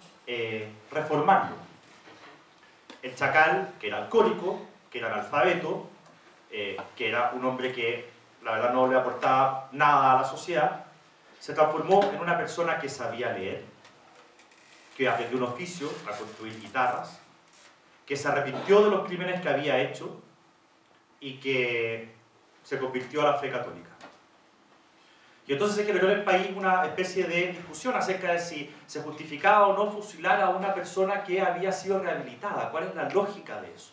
reformarlo. El chacal, que era alcohólico, que era analfabeto, que era un hombre que la verdad no le aportaba nada a la sociedad, se transformó en una persona que sabía leer, que aprendió un oficio a construir guitarras, que se arrepintió de los crímenes que había hecho y que se convirtió a la fe católica. Y entonces se generó en el país una especie de discusión acerca de si se justificaba o no fusilar a una persona que había sido rehabilitada. ¿Cuál es la lógica de eso?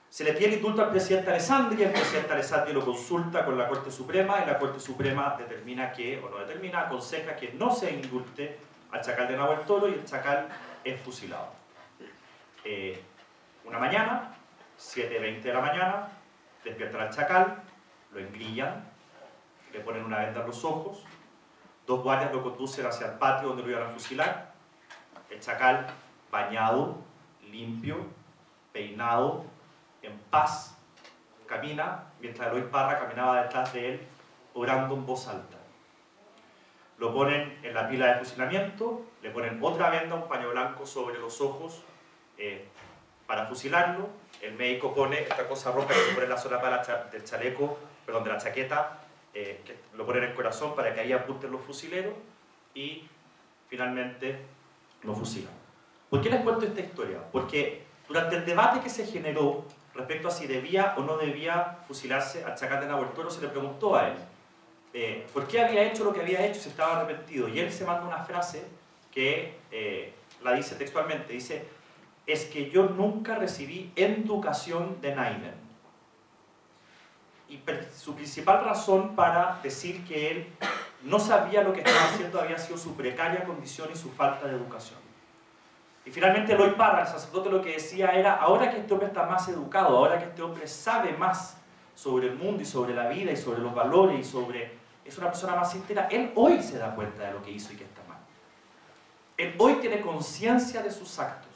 Se le pide el indulto al presidente Alessandri, el presidente Alessandri lo consulta con la Corte Suprema y la Corte Suprema determina que, o no determina, aconseja que no se indulte al chacal de Nahuel Toro y el chacal es fusilado. Una mañana, 7:20 de la mañana, despiertan al chacal, lo engrillan, le ponen una venda en los ojos, 2 guardias lo conducen hacia el patio donde lo iban a fusilar. El chacal, bañado, limpio, peinado, en paz, camina, mientras Eloy Parra caminaba detrás de él, orando en voz alta. Lo ponen en la pila de fusilamiento, le ponen otra venda, un paño blanco sobre los ojos para fusilarlo. El médico pone esta cosa roja que se pone en la solapa del chaleco, perdón, de la chaqueta, que lo pone en el corazón para que ahí apunten los fusileros, y finalmente lo fusilan. ¿Por qué les cuento esta historia? Porque durante el debate que se generó respecto a si debía o no debía fusilarse al chacal de Nahuel Toro, se le preguntó a él por qué había hecho lo que había hecho si estaba arrepentido. Y él se manda una frase que la dice textualmente, dice: es que yo nunca recibí educación de Naiden. Y su principal razón para decir que él no sabía lo que estaba haciendo había sido su precaria condición y su falta de educación. Y finalmente Eloy Parra, el sacerdote, lo que decía era: ahora que este hombre está más educado, ahora que este hombre sabe más sobre el mundo y sobre la vida y sobre los valores y sobre... es una persona más sincera, él hoy se da cuenta de lo que hizo y que está mal. Él hoy tiene conciencia de sus actos.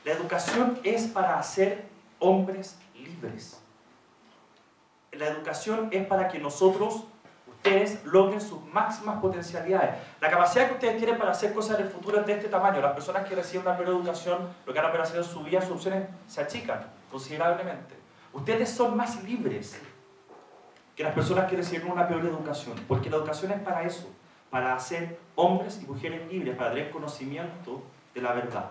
La educación es para hacer hombres libres. La educación es para que nosotros, ustedes, logren sus máximas potencialidades. La capacidad que ustedes tienen para hacer cosas en el futuro es de este tamaño. Las personas que reciben una mejor educación, lo que van a poder hacer en su vida, sus opciones se achican considerablemente. Ustedes son más libres que las personas que reciben una peor educación, porque la educación es para eso, para hacer hombres y mujeres libres, para tener conocimiento de la verdad.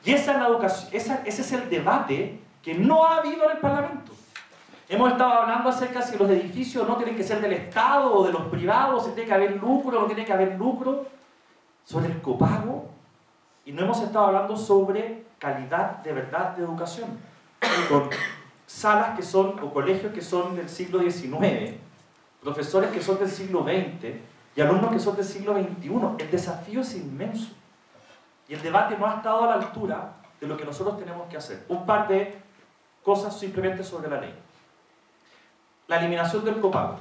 Y esa es la educación, ese es el debate que no ha habido en el Parlamento. Hemos estado hablando acerca de si los edificios no tienen que ser del Estado o de los privados, si tiene que haber lucro o no tiene que haber lucro, sobre el copago, y no hemos estado hablando sobre calidad de verdad de educación, con salas que son, o colegios que son del siglo XIX, profesores que son del siglo XX y alumnos que son del siglo XXI. El desafío es inmenso y el debate no ha estado a la altura de lo que nosotros tenemos que hacer. Un par de cosas simplemente sobre la ley. La eliminación del copago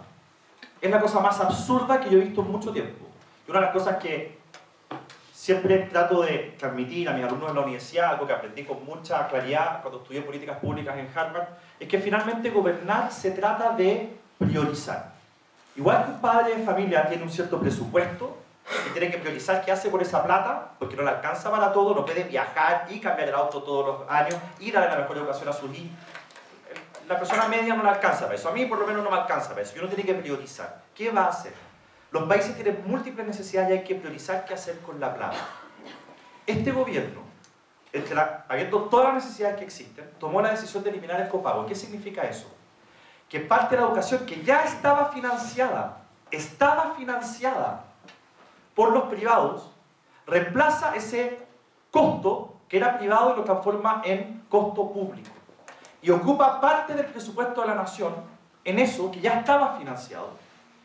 es la cosa más absurda que yo he visto en mucho tiempo. Y una de las cosas que siempre trato de transmitir a mis alumnos en la universidad, algo que aprendí con mucha claridad cuando estudié políticas públicas en Harvard, es que finalmente gobernar se trata de priorizar. Igual que un padre de familia tiene un cierto presupuesto y tiene que priorizar qué hace por esa plata, porque no le alcanza para todo, no puede viajar y cambiar el auto todos los años y darle la mejor educación a sus hijos. La persona media no le alcanza para eso, a mí por lo menos no me alcanza para eso, y uno tiene que priorizar. ¿Qué va a hacer? Los países tienen múltiples necesidades y hay que priorizar qué hacer con la plata. Este gobierno, habiendo todas las necesidades que existen, tomó la decisión de eliminar el copago. ¿Qué significa eso? Que parte de la educación que ya estaba financiada por los privados, reemplaza ese costo que era privado y lo transforma en costo público. Y ocupa parte del presupuesto de la nación en eso que ya estaba financiado.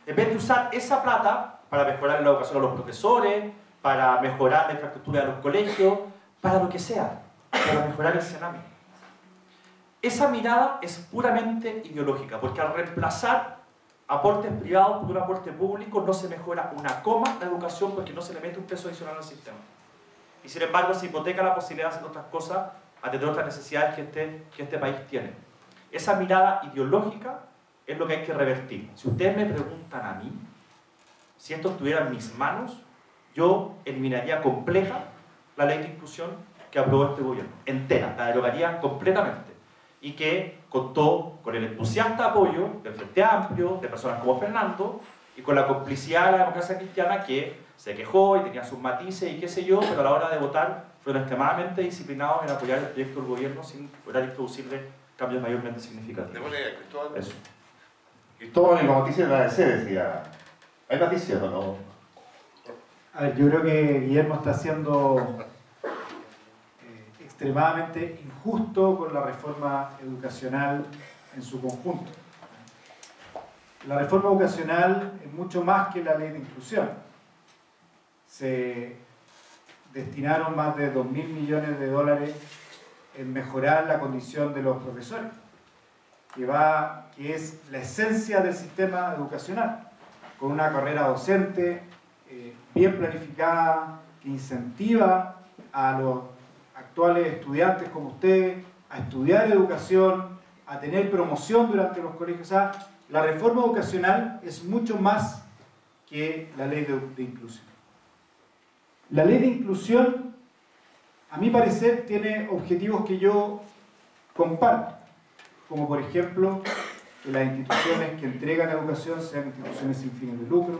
En vez de usar esa plata para mejorar la educación a los profesores, para mejorar la infraestructura de los colegios, para lo que sea, para mejorar el Sename. Esa mirada es puramente ideológica, porque al reemplazar aportes privados por un aporte público no se mejora una coma la educación porque no se le mete un peso adicional al sistema. Y sin embargo se hipoteca la posibilidad de hacer otras cosas, atender otras necesidades que este país tiene. Esa mirada ideológica es lo que hay que revertir. Si ustedes me preguntan a mí, si esto estuviera en mis manos, yo eliminaría completa la ley de inclusión que aprobó este gobierno, entera, la derogaría completamente. Y que contó con el entusiasta apoyo del Frente Amplio, de personas como Fernando, y con la complicidad de la democracia cristiana que se quejó y tenía sus matices y qué sé yo, pero a la hora de votar fueron extremadamente disciplinados en apoyar el proyecto del gobierno sin poder introducirle cambios mayormente significativos. Démosle a Cristóbal. Eso. Cristóbal, en los matices de la ADC decía, ¿hay matices o no? A ver, yo creo que Guillermo está siendo extremadamente injusto con la reforma educacional en su conjunto. La reforma educacional es mucho más que la ley de inclusión. Se destinaron más de 2.000 millones de dólares en mejorar la condición de los profesores, que es la esencia del sistema educacional, con una carrera docente bien planificada, que incentiva a los actuales estudiantes como ustedes a estudiar educación, a tener promoción durante los colegios. O sea, la reforma educacional es mucho más que la ley de inclusión. La ley de inclusión, a mi parecer, tiene objetivos que yo comparto, como por ejemplo que las instituciones que entregan educación sean instituciones sin fines de lucro,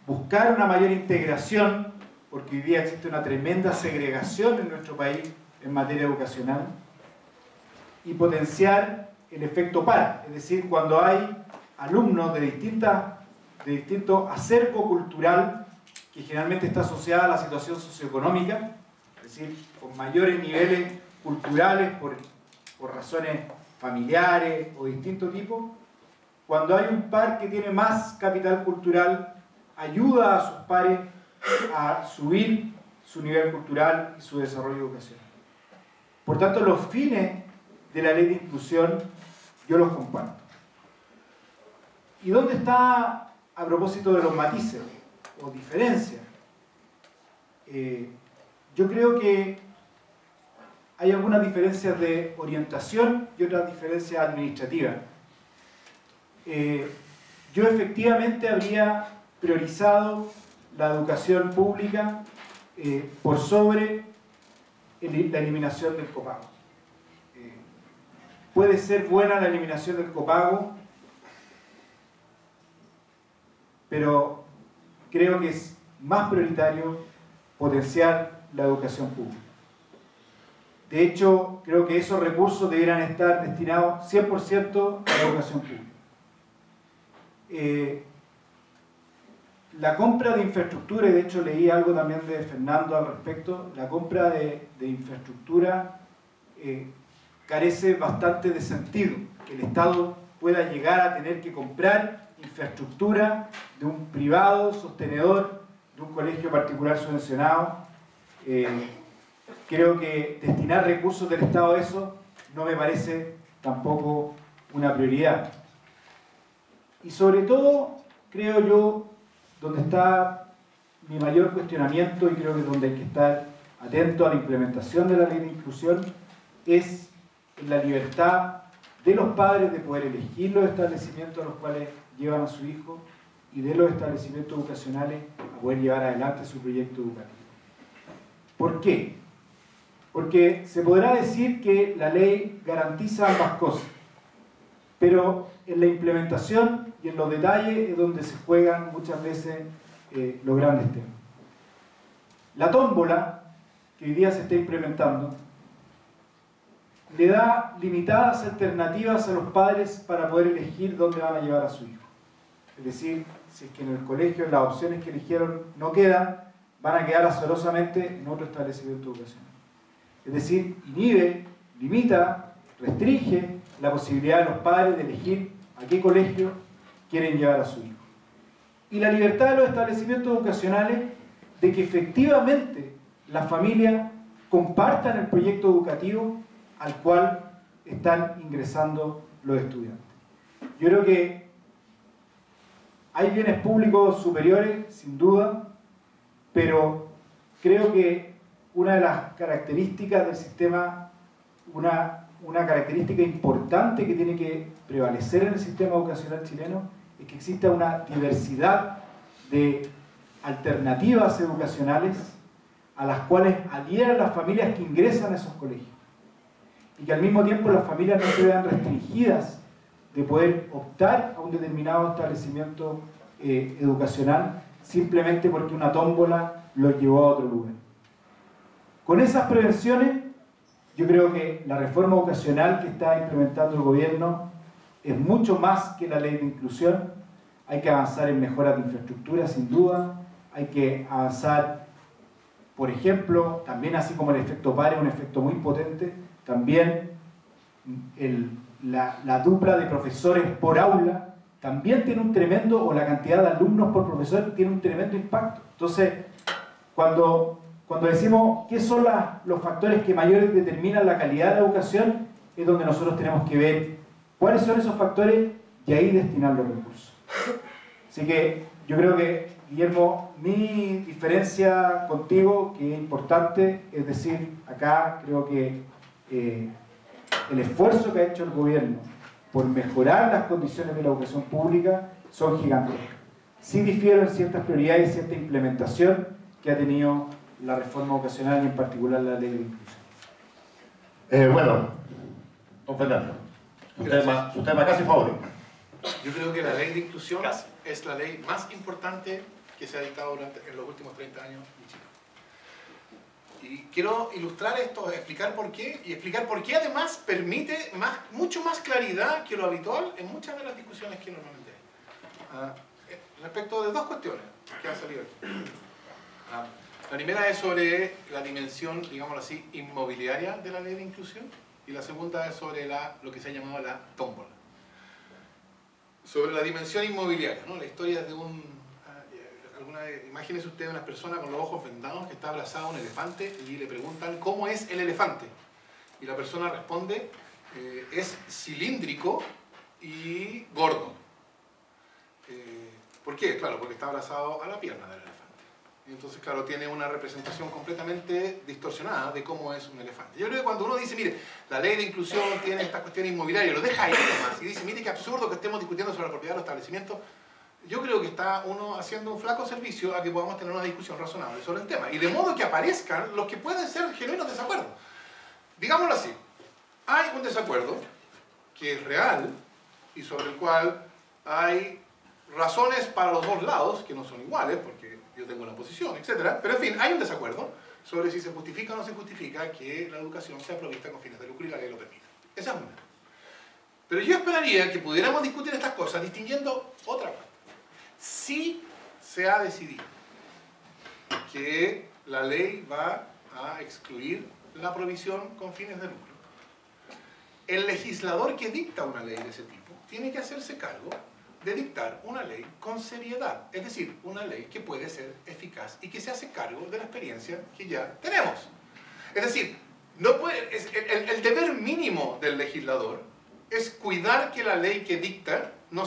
buscar una mayor integración, porque hoy día existe una tremenda segregación en nuestro país en materia educacional, y potenciar el efecto par, es decir, cuando hay alumnos de distinto acervo cultural que generalmente está asociada a la situación socioeconómica, es decir, con mayores niveles culturales por razones familiares o de distinto tipo, cuando hay un par que tiene más capital cultural, ayuda a sus pares a subir su nivel cultural y su desarrollo educacional. Por tanto, los fines de la ley de inclusión yo los comparto. ¿Y dónde está, a propósito de los matices o diferencias? Yo creo que hay algunas diferencias de orientación y otras diferencias administrativas. Yo efectivamente habría priorizado la educación pública por sobre la eliminación del copago. Puede ser buena la eliminación del copago, pero creo que es más prioritario potenciar la educación pública. De hecho, creo que esos recursos deberían estar destinados 100% a la educación pública. La compra de infraestructura, y de hecho leí algo también de Fernando al respecto, la compra de infraestructura carece bastante de sentido, que el Estado pueda llegar a tener que comprar infraestructura de un privado sostenedor, de un colegio particular subvencionado. Creo que destinar recursos del Estado a eso no me parece tampoco una prioridad. Y sobre todo, creo yo, donde está mi mayor cuestionamiento, y creo que donde hay que estar atento a la implementación de la ley de inclusión, es en la libertad de los padres de poder elegir los establecimientos a los cuales llevan a su hijo y de los establecimientos educacionales a poder llevar adelante su proyecto educativo. ¿Por qué? Porque se podrá decir que la ley garantiza ambas cosas, pero en la implementación y en los detalles es donde se juegan muchas veces los grandes temas. La tómbola que hoy día se está implementando le da limitadas alternativas a los padres para poder elegir dónde van a llevar a su hijo. Es decir, si es que en el colegio las opciones que eligieron no quedan, van a quedar azarosamente en otro establecimiento educacional. Es decir, inhibe, limita, restringe la posibilidad de los padres de elegir a qué colegio quieren llevar a su hijo. Y la libertad de los establecimientos educacionales de que efectivamente las familias compartan el proyecto educativo al cual están ingresando los estudiantes. Yo creo que hay bienes públicos superiores, sin duda, pero creo que una de las características del sistema, una característica importante que tiene que prevalecer en el sistema educacional chileno es que exista una diversidad de alternativas educacionales a las cuales adhieran las familias que ingresan a esos colegios. Y que al mismo tiempo las familias no se vean restringidas de poder optar a un determinado establecimiento educacional simplemente porque una tómbola los llevó a otro lugar. Con esas prevenciones, yo creo que la reforma educacional que está implementando el gobierno es mucho más que la ley de inclusión. Hay que avanzar en mejoras de infraestructura, sin duda. Hay que avanzar, por ejemplo, también así como el efecto PARE, un efecto muy potente, también la dupla de profesores por aula también tiene un tremendo, o la cantidad de alumnos por profesor tiene un tremendo impacto. Entonces, cuando decimos qué son los factores que mayores determinan la calidad de la educación, es donde nosotros tenemos que ver cuáles son esos factores y ahí destinar los recursos. Así que yo creo que, Guillermo, mi diferencia contigo, que es importante, es decir, acá creo que el esfuerzo que ha hecho el gobierno por mejorar las condiciones de la educación pública son gigantescas. Sí difiero en ciertas prioridades y cierta implementación que ha tenido la reforma educacional y en particular la ley de inclusión. Bueno, don Fernando, su tema casi favorito. Yo creo que la ley de inclusión es la ley más importante que se ha dictado en los últimos 30 años en Chile. Y quiero ilustrar esto, explicar por qué, y explicar por qué además permite mucho más claridad que lo habitual en muchas de las discusiones que normalmente hay. Respecto de dos cuestiones que han salido aquí. La primera es sobre la dimensión, digámoslo así, inmobiliaria de la ley de inclusión, y la segunda es sobre lo que se ha llamado la tómbola. Sobre la dimensión inmobiliaria, ¿no? La historia es de imagínese usted una persona con los ojos vendados que está abrazada a un elefante y le preguntan ¿cómo es el elefante? Y la persona responde es cilíndrico y gordo. ¿Por qué? Claro, porque está abrazado a la pierna del elefante. Y entonces, claro, tiene una representación completamente distorsionada de cómo es un elefante. Yo creo que cuando uno dice, mire, la ley de inclusión tiene esta cuestión inmobiliaria, lo deja ahí nomás y dice, mire qué absurdo que estemos discutiendo sobre la propiedad de los establecimientos, yo creo que está uno haciendo un flaco servicio a que podamos tener una discusión razonable sobre el tema. Y de modo que aparezcan los que pueden ser genuinos desacuerdos. Digámoslo así, hay un desacuerdo que es real y sobre el cual hay razones para los dos lados, que no son iguales, porque yo tengo una posición, etc. Pero en fin, hay un desacuerdo sobre si se justifica o no se justifica que la educación sea provista con fines de lucro y la ley lo permita. Esa es una. Pero yo esperaría que pudiéramos discutir estas cosas distinguiendo otra parte. Si se ha decidido que la ley va a excluir la provisión con fines de lucro, el legislador que dicta una ley de ese tipo tiene que hacerse cargo de dictar una ley con seriedad, es decir, una ley que puede ser eficaz y que se hace cargo de la experiencia que ya tenemos. Es decir, no puede, el deber mínimo del legislador es cuidar que la ley que dicta no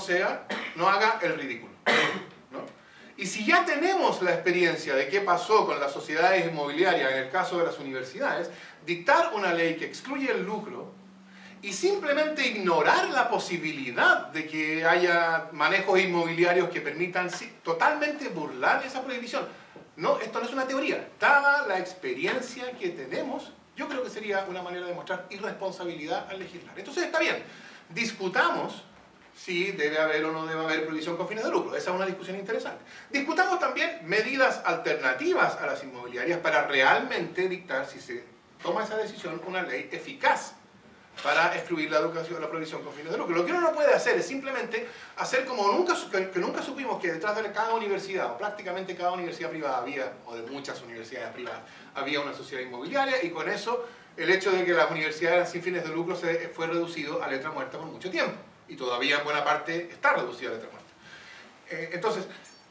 haga el ridículo, ¿no? Y si ya tenemos la experiencia de qué pasó con las sociedades inmobiliarias en el caso de las universidades, dictar una ley que excluye el lucro y simplemente ignorar la posibilidad de que haya manejos inmobiliarios que permitan totalmente burlar esa prohibición. No, esto no es una teoría. Dada la experiencia que tenemos, yo creo que sería una manera de mostrar irresponsabilidad al legislar. Entonces está bien, discutamos si debe haber o no debe haber prohibición con fines de lucro. Esa es una discusión interesante. Discutamos también medidas alternativas a las inmobiliarias para realmente dictar, si se toma esa decisión, una ley eficaz para excluir la prohibición con fines de lucro. Lo que uno no puede hacer es simplemente hacer como nunca supimos que detrás de cada universidad, o prácticamente cada universidad privada había, o de muchas universidades privadas, había una sociedad inmobiliaria, y con eso el hecho de que las universidades eran sin fines de lucro fue reducido a letra muerta por mucho tiempo, y todavía en buena parte está reducido a letra muerta. Entonces,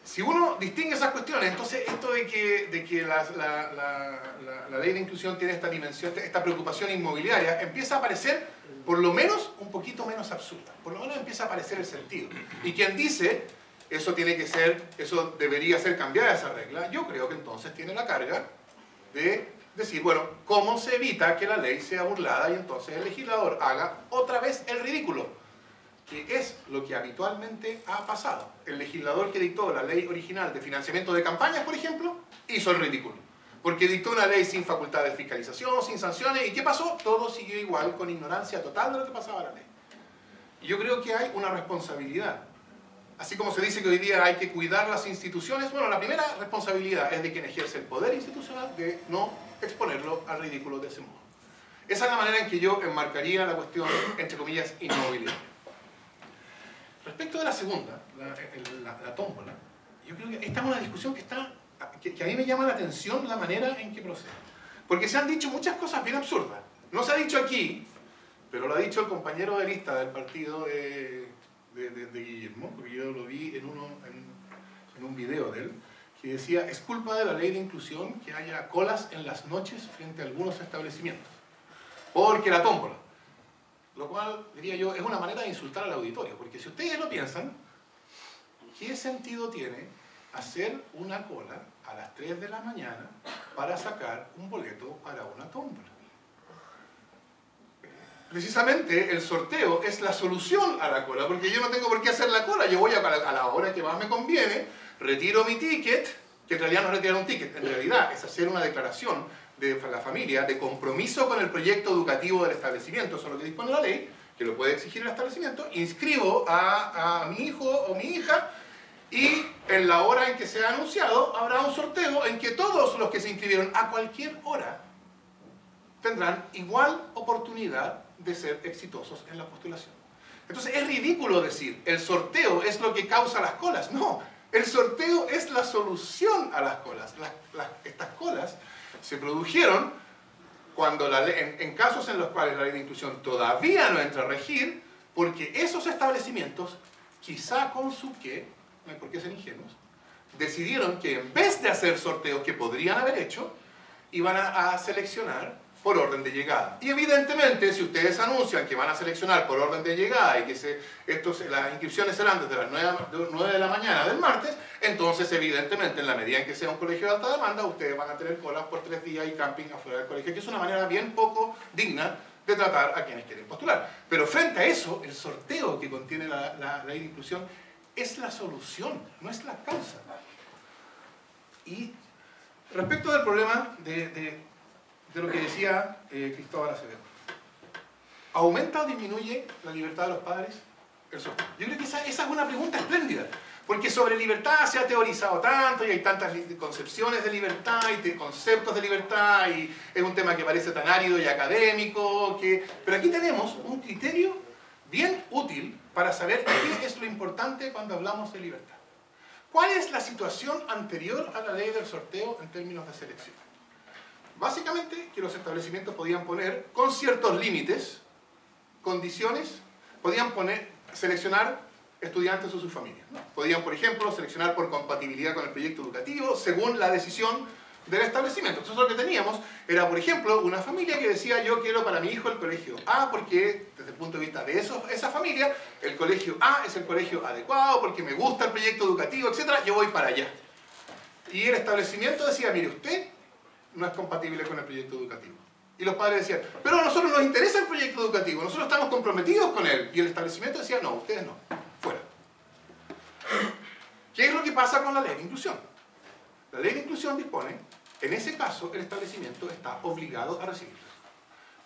si uno distingue esas cuestiones, entonces esto de que la ley de inclusión tiene esta dimensión, esta preocupación inmobiliaria, empieza a aparecer por lo menos un poquito menos absurda. Por lo menos empieza a aparecer el sentido. Y quien dice, eso debería ser cambiada esa regla, yo creo que entonces tiene la carga de decir, bueno, ¿cómo se evita que la ley sea burlada y entonces el legislador haga otra vez el ridículo? Que es lo que habitualmente ha pasado. El legislador que dictó la ley original de financiamiento de campañas, por ejemplo, hizo el ridículo. Porque dictó una ley sin facultad de fiscalización, sin sanciones, ¿y qué pasó? Todo siguió igual, con ignorancia total de lo que pasaba la ley. Y yo creo que hay una responsabilidad. Así como se dice que hoy día hay que cuidar las instituciones, bueno, la primera responsabilidad es de quien ejerce el poder institucional de no exponerlo al ridículo de ese modo. Esa es la manera en que yo enmarcaría la cuestión, entre comillas, inmobiliaria. Respecto de la segunda, la tómbola, yo creo que esta es una discusión que a mí me llama la atención la manera en que procede. Porque se han dicho muchas cosas bien absurdas. No se ha dicho aquí, pero lo ha dicho el compañero de lista del partido de Guillermo, porque yo lo vi en un video de él, que decía, es culpa de la ley de inclusión que haya colas en las noches frente a algunos establecimientos. Porque la tómbola. Lo cual, diría yo, es una manera de insultar al auditorio, porque si ustedes lo piensan, ¿qué sentido tiene hacer una cola a las 3 de la mañana para sacar un boleto para una tómbola? Precisamente el sorteo es la solución a la cola, porque yo no tengo por qué hacer la cola, yo voy a la hora que más me conviene, retiro mi ticket, que en realidad no es retirar un ticket, en realidad es hacer una declaración de la familia, de compromiso con el proyecto educativo del establecimiento, eso es lo que dispone la ley, que lo puede exigir el establecimiento, inscribo a mi hijo o mi hija, y en la hora en que sea anunciado, habrá un sorteo en que todos los que se inscribieron a cualquier hora tendrán igual oportunidad de ser exitosos en la postulación. Entonces es ridículo decir, el sorteo es lo que causa las colas. No, el sorteo es la solución a las colas. Estas colas se produjeron cuando en casos en los cuales la ley de inclusión todavía no entra a regir, porque esos establecimientos, quizá con su qué, no hay por qué ser ingenuos, decidieron que en vez de hacer sorteos que podrían haber hecho, iban a seleccionar por orden de llegada. Y evidentemente, si ustedes anuncian que van a seleccionar por orden de llegada y que las inscripciones serán desde las 9 de la mañana del martes, entonces evidentemente en la medida en que sea un colegio de alta demanda, ustedes van a tener colas por 3 días y camping afuera del colegio, que es una manera bien poco digna de tratar a quienes quieren postular. Pero frente a eso, el sorteo que contiene la ley de inclusión es la solución, no es la causa. Y respecto del problema de lo que decía Cristóbal Acevedo, ¿aumenta o disminuye la libertad de los padres el sorteo? Yo creo que esa es una pregunta espléndida, Porque sobre libertad se ha teorizado tanto y hay tantas concepciones de libertad y de conceptos de libertad y es un tema que parece tan árido y académico. Pero aquí tenemos un criterio bien útil para saber qué es lo importante cuando hablamos de libertad. ¿Cuál es la situación anterior a la ley del sorteo en términos de selección? Básicamente que los establecimientos podían poner, con ciertos límites, condiciones, podían seleccionar estudiantes o sus familias, ¿no? Podían, por ejemplo, seleccionar por compatibilidad con el proyecto educativo según la decisión del establecimiento. Entonces lo que teníamos era, por ejemplo, una familia que decía yo quiero para mi hijo el colegio A porque desde el punto de vista de esa familia el colegio A es el colegio adecuado porque me gusta el proyecto educativo, etc. Yo voy para allá. Y el establecimiento decía, mire usted no es compatible con el proyecto educativo. Y los padres decían, pero a nosotros nos interesa el proyecto educativo, nosotros estamos comprometidos con él. Y el establecimiento decía, no, ustedes no, fuera. ¿Qué es lo que pasa con la ley de inclusión? La ley de inclusión dispone, en ese caso, el establecimiento está obligado a recibirlos.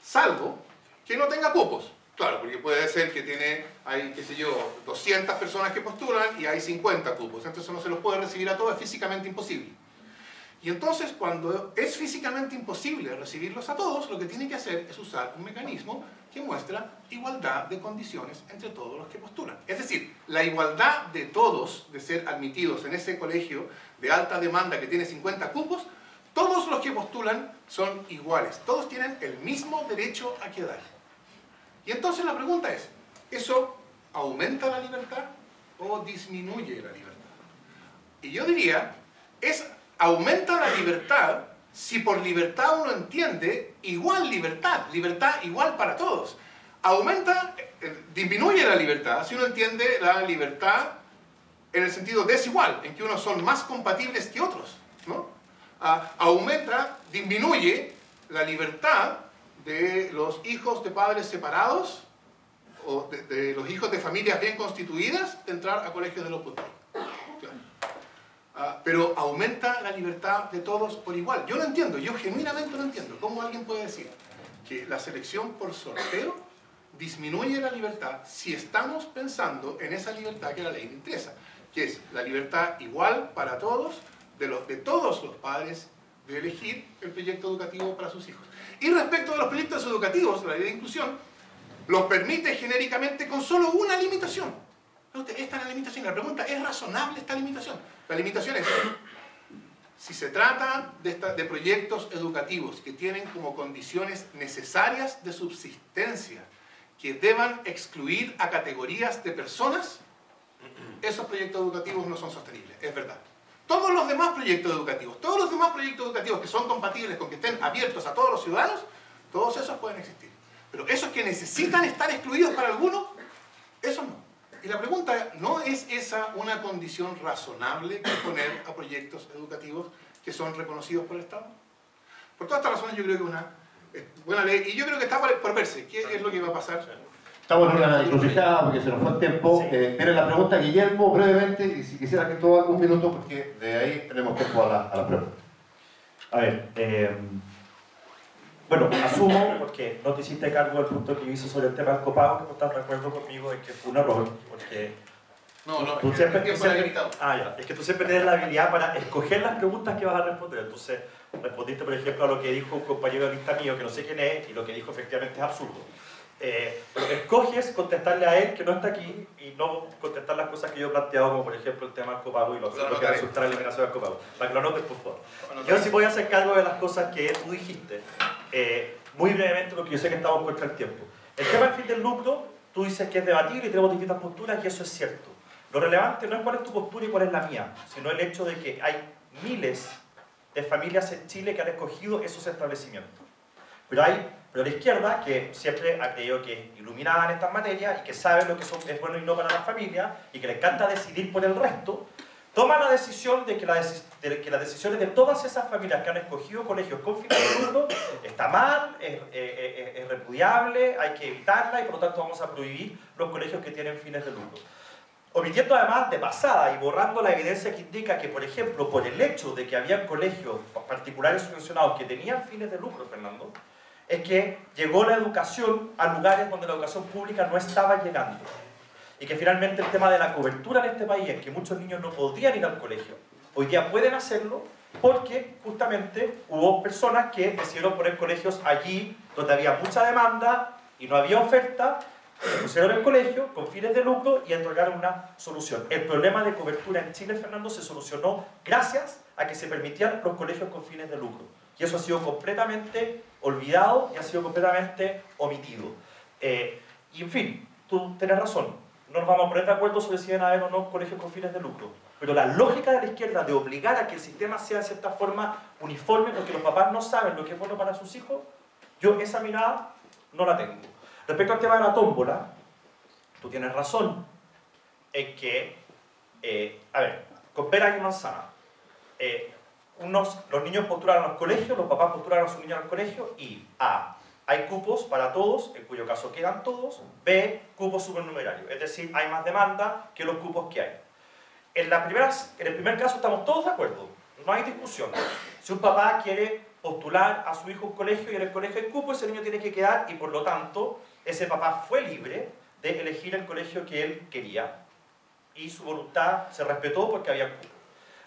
Salvo que no tenga cupos. Claro, porque puede ser que hay, qué sé yo, 200 personas que postulan y hay 50 cupos. Entonces no se los puede recibir a todos, es físicamente imposible. Y entonces, cuando es físicamente imposible recibirlos a todos, lo que tiene que hacer es usar un mecanismo que muestra igualdad de condiciones entre todos los que postulan. Es decir, la igualdad de todos de ser admitidos en ese colegio de alta demanda que tiene 50 cupos, todos los que postulan son iguales. Todos tienen el mismo derecho a quedar. Y entonces la pregunta es, ¿eso aumenta la libertad o disminuye la libertad? Y yo diría, aumenta la libertad si por libertad uno entiende igual libertad igual para todos. Disminuye la libertad si uno entiende la libertad en el sentido desigual, en que unos son más compatibles que otros, ¿no? Disminuye la libertad de los hijos de padres separados o de los hijos de familias bien constituidas de entrar a colegios de los putores. Pero aumenta la libertad de todos por igual. Yo no entiendo, yo genuinamente no entiendo cómo alguien puede decir que la selección por sorteo disminuye la libertad si estamos pensando en esa libertad que la ley interesa, que es la libertad igual para todos, de todos los padres, de elegir el proyecto educativo para sus hijos. Y respecto de los proyectos educativos, la ley de inclusión los permite genéricamente con solo una limitación. Esta es la limitación. La pregunta, ¿es razonable esta limitación? La limitación es, si se trata de proyectos educativos que tienen como condiciones necesarias de subsistencia que deban excluir a categorías de personas, esos proyectos educativos no son sostenibles, es verdad. Todos los demás proyectos educativos que son compatibles con que estén abiertos a todos los ciudadanos, todos esos pueden existir. Pero esos que necesitan estar excluidos para algunos, esos no. Y la pregunta, ¿no es esa una condición razonable que poner a proyectos educativos que son reconocidos por el Estado? Por todas estas razones yo creo que es una buena ley, y yo creo que está por verse qué es lo que va a pasar. Estamos en una encrucijada porque se nos fue el tiempo. Sí. Pero la pregunta, Guillermo, brevemente, y si quisiera que todo haga un minuto, porque de ahí tenemos tiempo a la pregunta. A ver, bueno, asumo, porque no te hiciste cargo del punto que yo hice sobre el tema del copago, que no estás de acuerdo conmigo en que fue un error, porque No, tú es siempre, que el tiempo era limitado. es que tú siempre tienes la habilidad para escoger las preguntas que vas a responder. Entonces, respondiste, por ejemplo, a lo que dijo un compañero de lista mío, que no sé quién es, y lo que dijo efectivamente es absurdo. Pero escoges contestarle a él, que no está aquí, y no contestar las cosas que yo he planteado, como por ejemplo el tema del copago y lo que resulta la eliminación del copago. Para que lo anotes, por favor. Yo sí voy a hacer cargo de las cosas que tú dijiste. Muy brevemente, porque yo sé que estamos contra el tiempo. El tema del fin del lucro, tú dices que es debatible y tenemos distintas posturas, y eso es cierto. Lo relevante no es cuál es tu postura y cuál es la mía, sino el hecho de que hay miles de familias en Chile que han escogido esos establecimientos. Pero la izquierda, que siempre ha creído que es iluminada en estas materias y que sabe lo que es bueno y no para las familias y que le encanta decidir por el resto, toma la decisión de que las decisiones de todas esas familias que han escogido colegios con fines de lucro está mal, es repudiable, hay que evitarla y por lo tanto vamos a prohibir los colegios que tienen fines de lucro. Omitiendo además de pasada y borrando la evidencia que indica que, por ejemplo, por el hecho de que había colegios particulares subvencionados que tenían fines de lucro, Fernando, es que llegó la educación a lugares donde la educación pública no estaba llegando. y que finalmente el tema de la cobertura en este país, en que muchos niños no podían ir al colegio, hoy día pueden hacerlo porque justamente hubo personas que decidieron poner colegios allí donde había mucha demanda y no había oferta, pusieron el colegio con fines de lucro y entregaron una solución. El problema de cobertura en Chile, Fernando, se solucionó gracias a que se permitían los colegios con fines de lucro. Y eso ha sido completamente olvidado y ha sido completamente omitido. Y en fin, tú tienes razón, no nos vamos a poner de acuerdo sobre si deben haber o no colegios con fines de lucro. Pero la lógica de la izquierda de obligar a que el sistema sea de cierta forma uniforme porque los papás no saben lo que es bueno para sus hijos, yo esa mirada no la tengo. Respecto al tema de la tómbola, tú tienes razón en que, a ver, con pera y manzana, los niños postulan a los colegios, los papás postulan a sus niños al colegio y A, hay cupos para todos, en cuyo caso quedan todos, B, cupos supernumerarios, es decir, hay más demanda que los cupos que hay. En el primer caso estamos todos de acuerdo, no hay discusión. Si un papá quiere postular a su hijo a un colegio y en el colegio hay cupo, ese niño tiene que quedar y por lo tanto ese papá fue libre de elegir el colegio que él quería y su voluntad se respetó porque había cupo.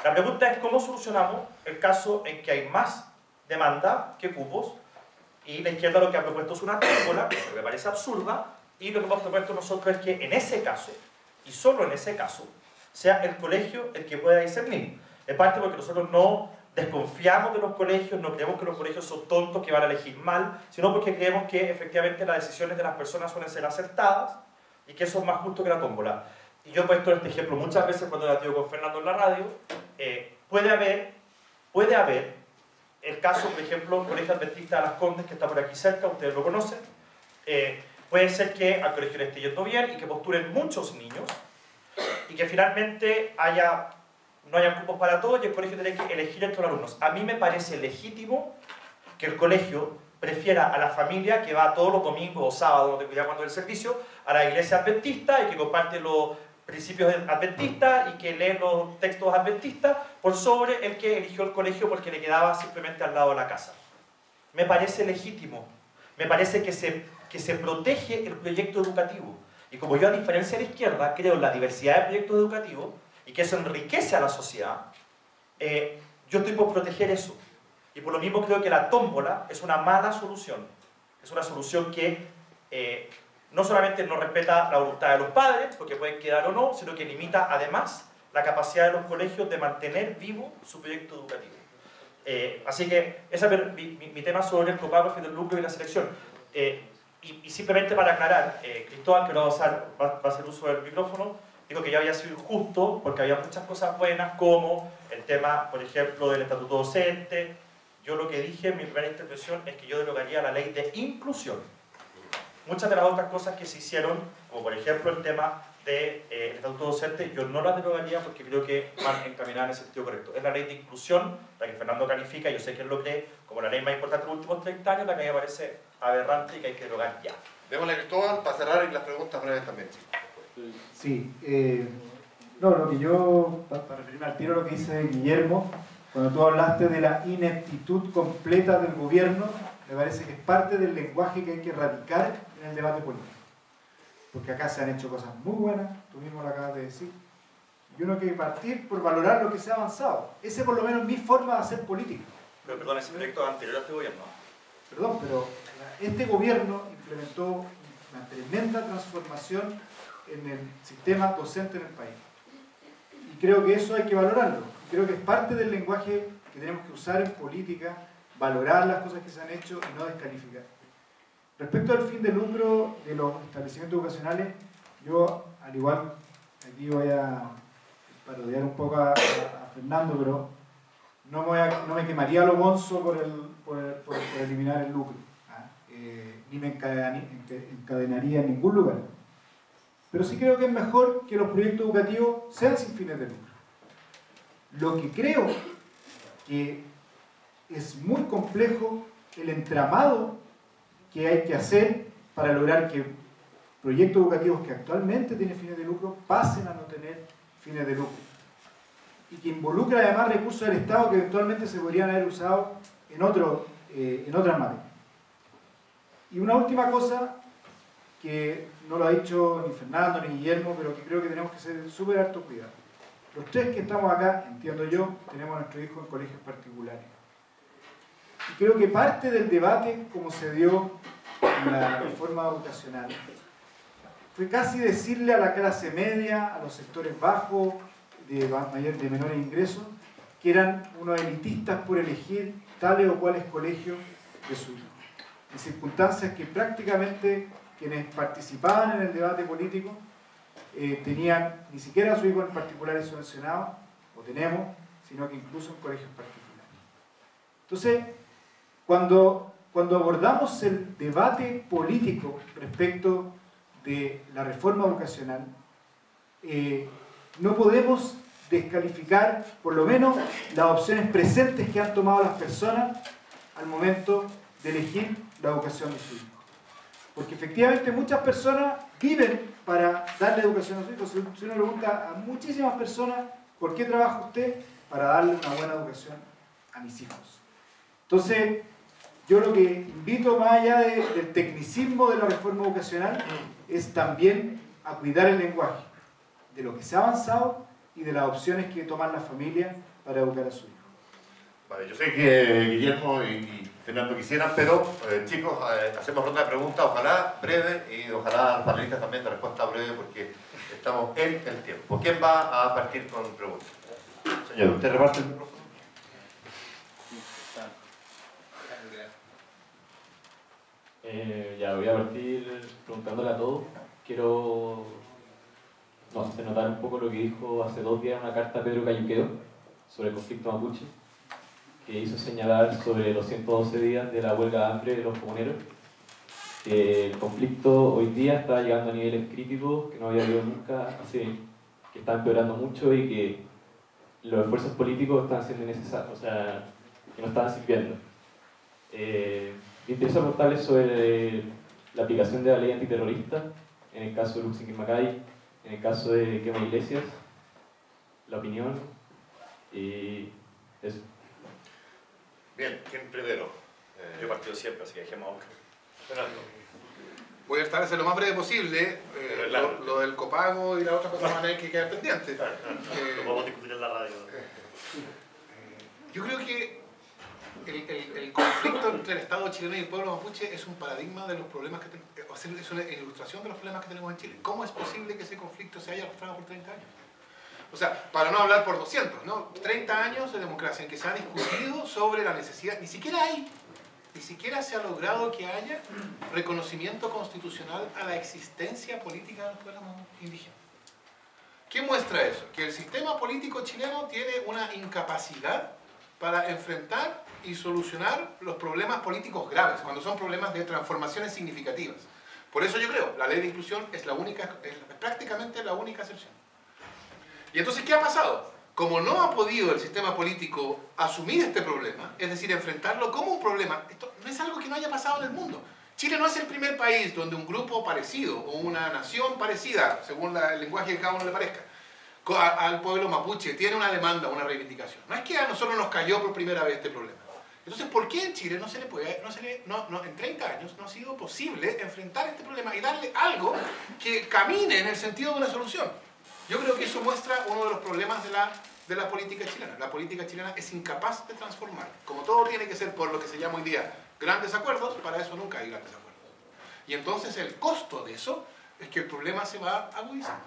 La pregunta es cómo solucionamos el caso en que hay más demanda que cupos y la izquierda lo que ha propuesto es una tómbola, que se me parece absurda, y lo que hemos propuesto nosotros es que en ese caso, y solo en ese caso, sea el colegio el que pueda discernir. En parte porque nosotros no desconfiamos de los colegios, no creemos que los colegios son tontos que van a elegir mal, sino porque creemos que efectivamente las decisiones de las personas suelen ser acertadas y que eso es más justo que la tómbola. Y yo he puesto este ejemplo muchas veces cuando he debatido con Fernando en la radio. Puede haber el caso, por ejemplo, Colegio Adventista de Las Condes, que está por aquí cerca, ustedes lo conocen. Puede ser que al colegio le esté yendo bien y que postulen muchos niños y que finalmente no haya cupos para todos y el colegio tiene que elegir entre los alumnos. A mí me parece legítimo que el colegio prefiera a la familia que va todos los domingos o sábados, no tengo idea cuándo es el servicio, a la iglesia adventista y que comparte los principios adventistas y que lee los textos adventistas por sobre el que eligió el colegio porque le quedaba simplemente al lado de la casa. Me parece legítimo, me parece que se protege el proyecto educativo. Y como yo, a diferencia de la izquierda, creo en la diversidad de proyectos educativos y que eso enriquece a la sociedad, yo estoy por proteger eso. Y por lo mismo creo que la tómbola es una mala solución. Es una solución que no solamente no respeta la voluntad de los padres, porque pueden quedar o no, sino que limita además la capacidad de los colegios de mantener vivo su proyecto educativo. Así que ese es mi tema sobre el copago, el lucro y la selección. Y simplemente para aclarar, Cristóbal, que no va a hacer uso del micrófono, dijo que ya había sido injusto porque había muchas cosas buenas, como el tema, por ejemplo, del estatuto docente. Yo lo que dije en mi primera intervención es que yo derogaría la ley de inclusión. Muchas de las otras cosas que se hicieron, como por ejemplo el tema del estatuto docente, yo no las derogaría porque creo que van encaminadas en el sentido correcto. Es la ley de inclusión, la que Fernando califica, yo sé que él lo cree, como la ley más importante de los últimos 30 años, la que a mí me parece aberrante y que hay que derogar ya. Démosle a Cristóbal para cerrar y las preguntas breves también, chicos. Sí, no, lo que yo, para referirme al tiro, lo que dice Guillermo, cuando tú hablaste de la ineptitud completa del gobierno, me parece que es parte del lenguaje que hay que erradicar en el debate político. Porque acá se han hecho cosas muy buenas, tú mismo lo acabas de decir, y uno tiene que partir por valorar lo que se ha avanzado. Esa es por lo menos mi forma de hacer política. Pero perdón, ese proyecto anterior a este gobierno. Perdón, pero este gobierno implementó una tremenda transformación en el sistema docente en el país. Y creo que eso hay que valorarlo. Creo que es parte del lenguaje que tenemos que usar en política, valorar las cosas que se han hecho y no descalificar. Respecto al fin de lucro de los establecimientos educacionales, yo, al igual, aquí voy a parodiar un poco a Fernando, pero no me quemaría lo bonzo por eliminar el lucro, ni me encadenaría en ningún lugar. Pero sí creo que es mejor que los proyectos educativos sean sin fines de lucro. Lo que creo que es muy complejo el entramado que hay que hacer para lograr que proyectos educativos que actualmente tienen fines de lucro pasen a no tener fines de lucro. Y que involucra además recursos del Estado que eventualmente se podrían haber usado en otras materias. Y una última cosa, que no lo ha dicho ni Fernando ni Guillermo, pero que creo que tenemos que ser súper harto cuidado. Los tres que estamos acá, entiendo yo, tenemos a nuestros hijos en colegios particulares. Y creo que parte del debate, como se dio en la reforma educacional, fue casi decirle a la clase media, a los sectores bajos, de menores ingresos, que eran unos elitistas por elegir tales o cuales colegios de su hijo. En circunstancias que prácticamente quienes participaban en el debate político tenían ni siquiera a su hijo en particulares subvencionados, o tenemos, sino que incluso en colegios particulares. Entonces, cuando abordamos el debate político respecto de la reforma educacional, no podemos descalificar por lo menos las opciones presentes que han tomado las personas al momento de elegir la educación de su hijo. Porque efectivamente muchas personas viven para darle educación a sus hijos. Si uno pregunta a muchísimas personas, ¿por qué trabaja usted? Para darle una buena educación a mis hijos. Entonces, yo lo que invito más allá del tecnicismo de la reforma educacional es también a cuidar el lenguaje, de lo que se ha avanzado y de las opciones que toman las familias para educar a su hijo. Vale, yo sé que Guillermo y Fernando quisieran, pero chicos, hacemos ronda de preguntas, ojalá breve, y ojalá los panelistas también de respuesta breve, porque estamos en el tiempo. ¿Quién va a partir con preguntas? Señor, ¿usted reparte el micrófono? Ya voy a partir preguntándole a todos. Quiero notar un poco lo que dijo hace 2 días en una carta a Pedro Cayuqueo sobre el conflicto mapuche, que hizo señalar sobre los 112 días de la huelga de hambre de los comuneros, que el conflicto hoy día está llegando a niveles críticos que no había habido nunca, así que está empeorando mucho y que los esfuerzos políticos están siendo innecesarios, o sea, que no están sirviendo. Me interesa preguntarles sobre la aplicación de la ley antiterrorista en el caso de Luxing y Macay, en el caso de Quema Iglesias, la opinión y eso. Bien, ¿quién primero? Yo he partido siempre, así que dejemos a Oscar. Fernando. Voy a estar a ser lo más breve posible. Lo del copago y la otra cosa van a tener que quedar pendientes. Lo podemos discutir en la radio. Yo creo que el conflicto entre el Estado chileno y el pueblo mapuche es un paradigma de los problemas que tenemos, es una ilustración de los problemas que tenemos en Chile. ¿Cómo es posible que ese conflicto se haya arrastrado por 30 años? O sea, para no hablar por 200, ¿no? 30 años de democracia en que se ha discutido sobre la necesidad, ni siquiera se ha logrado que haya reconocimiento constitucional a la existencia política de los pueblos indígenas. ¿Qué muestra eso? Que el sistema político chileno tiene una incapacidad para enfrentar y solucionar los problemas políticos graves, cuando son problemas de transformaciones significativas. Por eso yo creo, la ley de inclusión es prácticamente la única excepción. Y entonces, ¿qué ha pasado? Como no ha podido el sistema político asumir este problema, es decir, enfrentarlo como un problema, esto no es algo que no haya pasado en el mundo. Chile no es el primer país donde un grupo parecido o una nación parecida, según el lenguaje que a cada uno le parezca, al pueblo mapuche tiene una demanda, una reivindicación. No es que a nosotros nos cayó por primera vez este problema. Entonces, ¿por qué en Chile en 30 años no ha sido posible enfrentar este problema y darle algo que camine en el sentido de una solución? Yo creo que eso muestra uno de los problemas de la política chilena. La política chilena es incapaz de transformar. Como todo tiene que ser por lo que se llama hoy día grandes acuerdos, para eso nunca hay grandes acuerdos. Y entonces el costo de eso es que el problema se va agudizando,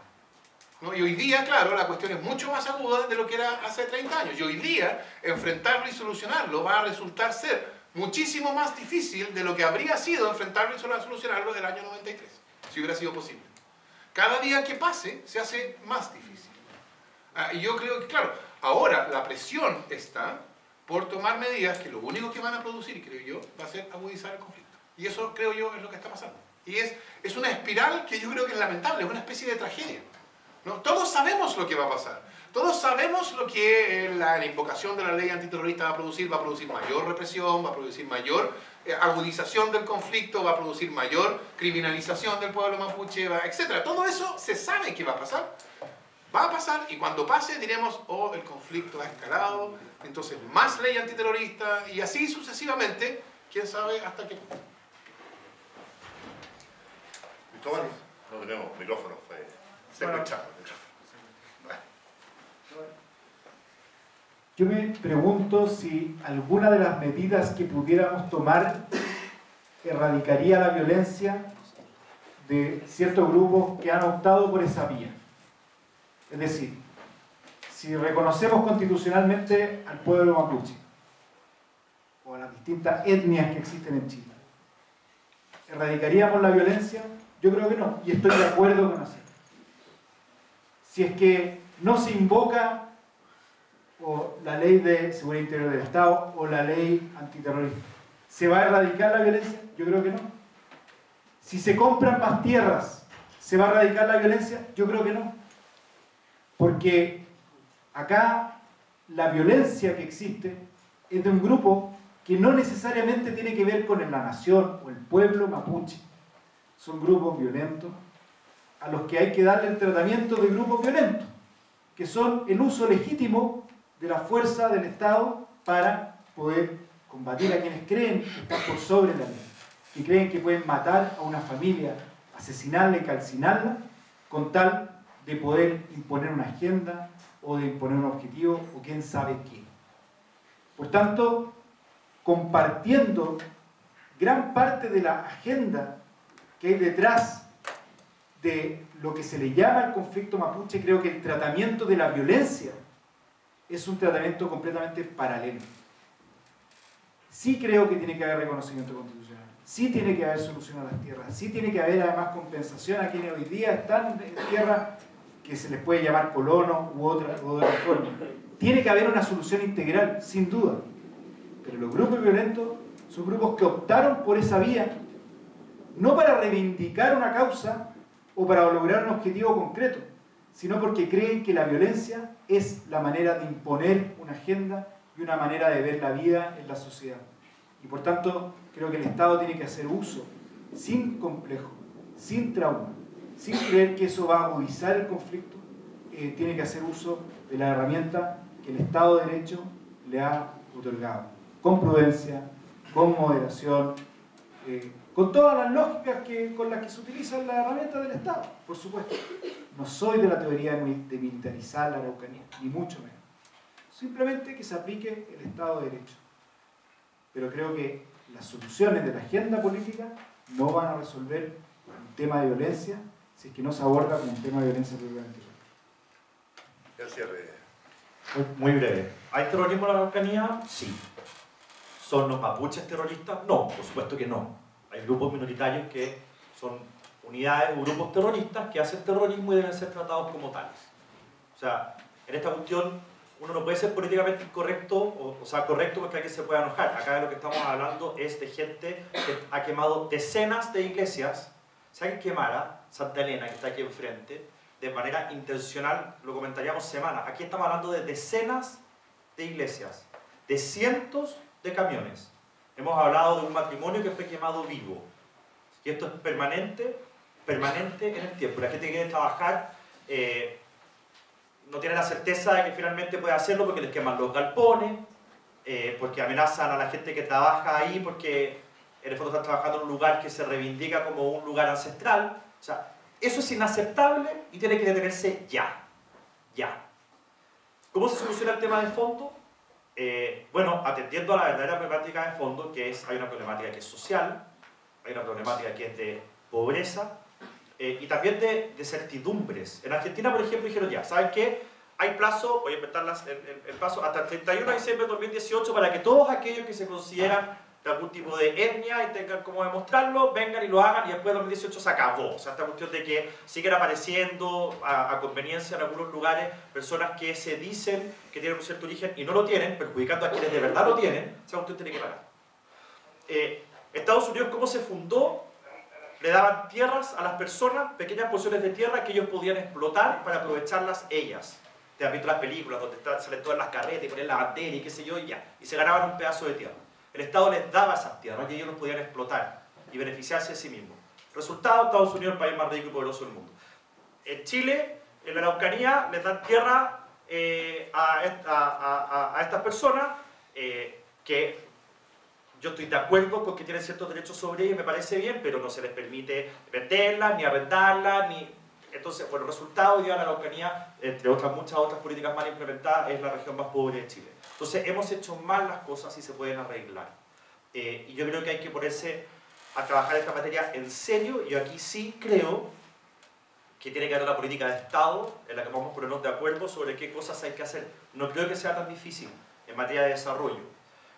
¿no? Y hoy día, claro, la cuestión es mucho más aguda de lo que era hace 30 años. Y hoy día, enfrentarlo y solucionarlo va a resultar ser muchísimo más difícil de lo que habría sido enfrentarlo y solucionarlo del año 93, si hubiera sido posible. Cada día que pase, se hace más difícil. Y yo creo que, claro, ahora la presión está por tomar medidas que lo único que van a producir, creo yo, va a ser agudizar el conflicto. Y eso, creo yo, es lo que está pasando. Y es una espiral que yo creo que es lamentable, es una especie de tragedia, ¿no? Todos sabemos lo que va a pasar. Todos sabemos lo que la invocación de la ley antiterrorista va a producir mayor represión, va a producir mayor agudización del conflicto, va a producir mayor criminalización del pueblo mapuche, etc. Todo eso se sabe que va a pasar. Va a pasar y cuando pase diremos, oh, el conflicto ha escalado, entonces más ley antiterrorista y así sucesivamente, quién sabe hasta qué punto. Cristóbal, no tenemos micrófono, fue secuestrado el micrófono. Yo me pregunto si alguna de las medidas que pudiéramos tomar erradicaría la violencia de ciertos grupos que han optado por esa vía. Es decir, si reconocemos constitucionalmente al pueblo mapuche o a las distintas etnias que existen en Chile, ¿erradicaríamos la violencia? Yo creo que no, y estoy de acuerdo con hacerlo. Si es que no se invoca o la ley de seguridad interior del Estado o la ley antiterrorista, ¿se va a erradicar la violencia? Yo creo que no. Si se compran más tierras, ¿se va a erradicar la violencia? Yo creo que no. Porque acá la violencia que existe es de un grupo que no necesariamente tiene que ver con la nación o el pueblo mapuche. Son grupos violentos a los que hay que darle el tratamiento de grupos violentos, que son el uso legítimo de la fuerza del Estado para poder combatir a quienes creen que están por sobre la ley, que creen que pueden matar a una familia, asesinarla y calcinarla, con tal de poder imponer una agenda o de imponer un objetivo o quién sabe qué. Por tanto, compartiendo gran parte de la agenda que hay detrás de lo que se le llama el conflicto mapuche, creo que el tratamiento de la violencia es un tratamiento completamente paralelo. Sí creo que tiene que haber reconocimiento constitucional, sí tiene que haber solución a las tierras, sí tiene que haber además compensación a quienes hoy día están en tierra que se les puede llamar colonos u otra forma. Tiene que haber una solución integral, sin duda. Pero los grupos violentos son grupos que optaron por esa vía, no para reivindicar una causa o para lograr un objetivo concreto, sino porque creen que la violencia es la manera de imponer una agenda y una manera de ver la vida en la sociedad. Y por tanto, creo que el Estado tiene que hacer uso, sin complejo, sin trauma, sin creer que eso va a agudizar el conflicto, tiene que hacer uso de la herramienta que el Estado de Derecho le ha otorgado, con prudencia, con moderación, con todas las lógicas con las que se utilizan las herramientas del Estado, por supuesto. No soy de la teoría de militarizar la Araucanía, ni mucho menos. Simplemente que se aplique el Estado de Derecho. Pero creo que las soluciones de la agenda política no van a resolver un tema de violencia si es que no se aborda como un tema de violencia propiamente. El cierre. Muy breve. ¿Hay terrorismo en la Araucanía? Sí. ¿Son los mapuches terroristas? No, por supuesto que no. Hay grupos minoritarios que son unidades o grupos terroristas que hacen terrorismo y deben ser tratados como tales. O sea, en esta cuestión uno no puede ser políticamente incorrecto, o sea, correcto porque alguien se puede enojar. Acá de lo que estamos hablando es de gente que ha quemado decenas de iglesias. Si alguien quemara Santa Elena, que está aquí enfrente, de manera intencional, lo comentaríamos semanas. Aquí estamos hablando de decenas de iglesias, de cientos de camiones. Hemos hablado de un matrimonio que fue quemado vivo. Y esto es permanente en el tiempo. La gente que quiere trabajar no tiene la certeza de que finalmente puede hacerlo porque les queman los galpones, porque amenazan a la gente que trabaja ahí, porque en el fondo están trabajando en un lugar que se reivindica como un lugar ancestral. O sea, eso es inaceptable y tiene que detenerse ya. Ya. ¿Cómo se soluciona el tema de fondo? Bueno, atendiendo a la verdadera problemática de fondo, que es, hay una problemática que es social, hay una problemática que es de pobreza y también de certidumbres. En Argentina, por ejemplo, dijeron ya, ¿saben qué? Hay plazo, voy a inventar el plazo, hasta el 31 de diciembre de 2018 para que todos aquellos que se consideran de algún tipo de etnia y tengan cómo demostrarlo, vengan y lo hagan y después de 2018 se acabó. O sea, esta cuestión de que siguen apareciendo a conveniencia en algunos lugares personas que se dicen que tienen un cierto origen y no lo tienen, perjudicando a quienes de verdad lo tienen, esa cuestión tiene que parar. Estados Unidos, ¿cómo se fundó? Le daban tierras a las personas, pequeñas porciones de tierra que ellos podían explotar para aprovecharlas ellas. Te han visto las películas donde salen todas las carretas y ponen la bandera y qué sé yo y ya. Y se ganaban un pedazo de tierra. El Estado les daba esas tierras y ellos los podían explotar y beneficiarse de sí mismos. Resultado, Estados Unidos, el país más rico y poderoso del mundo. En Chile, en la Araucanía, les dan tierra a estas personas que yo estoy de acuerdo con que tienen ciertos derechos sobre ellos, me parece bien, pero no se les permite venderlas, ni arrendarlas, ni... Entonces, bueno, el resultado hoy día de la Araucanía, entre otras muchas otras políticas mal implementadas, es la región más pobre de Chile. Entonces, hemos hecho mal las cosas y se pueden arreglar. Y yo creo que hay que ponerse a trabajar esta materia en serio. Yo aquí sí creo que tiene que haber una política de Estado en la que vamos a ponernos de acuerdo sobre qué cosas hay que hacer. No creo que sea tan difícil en materia de desarrollo.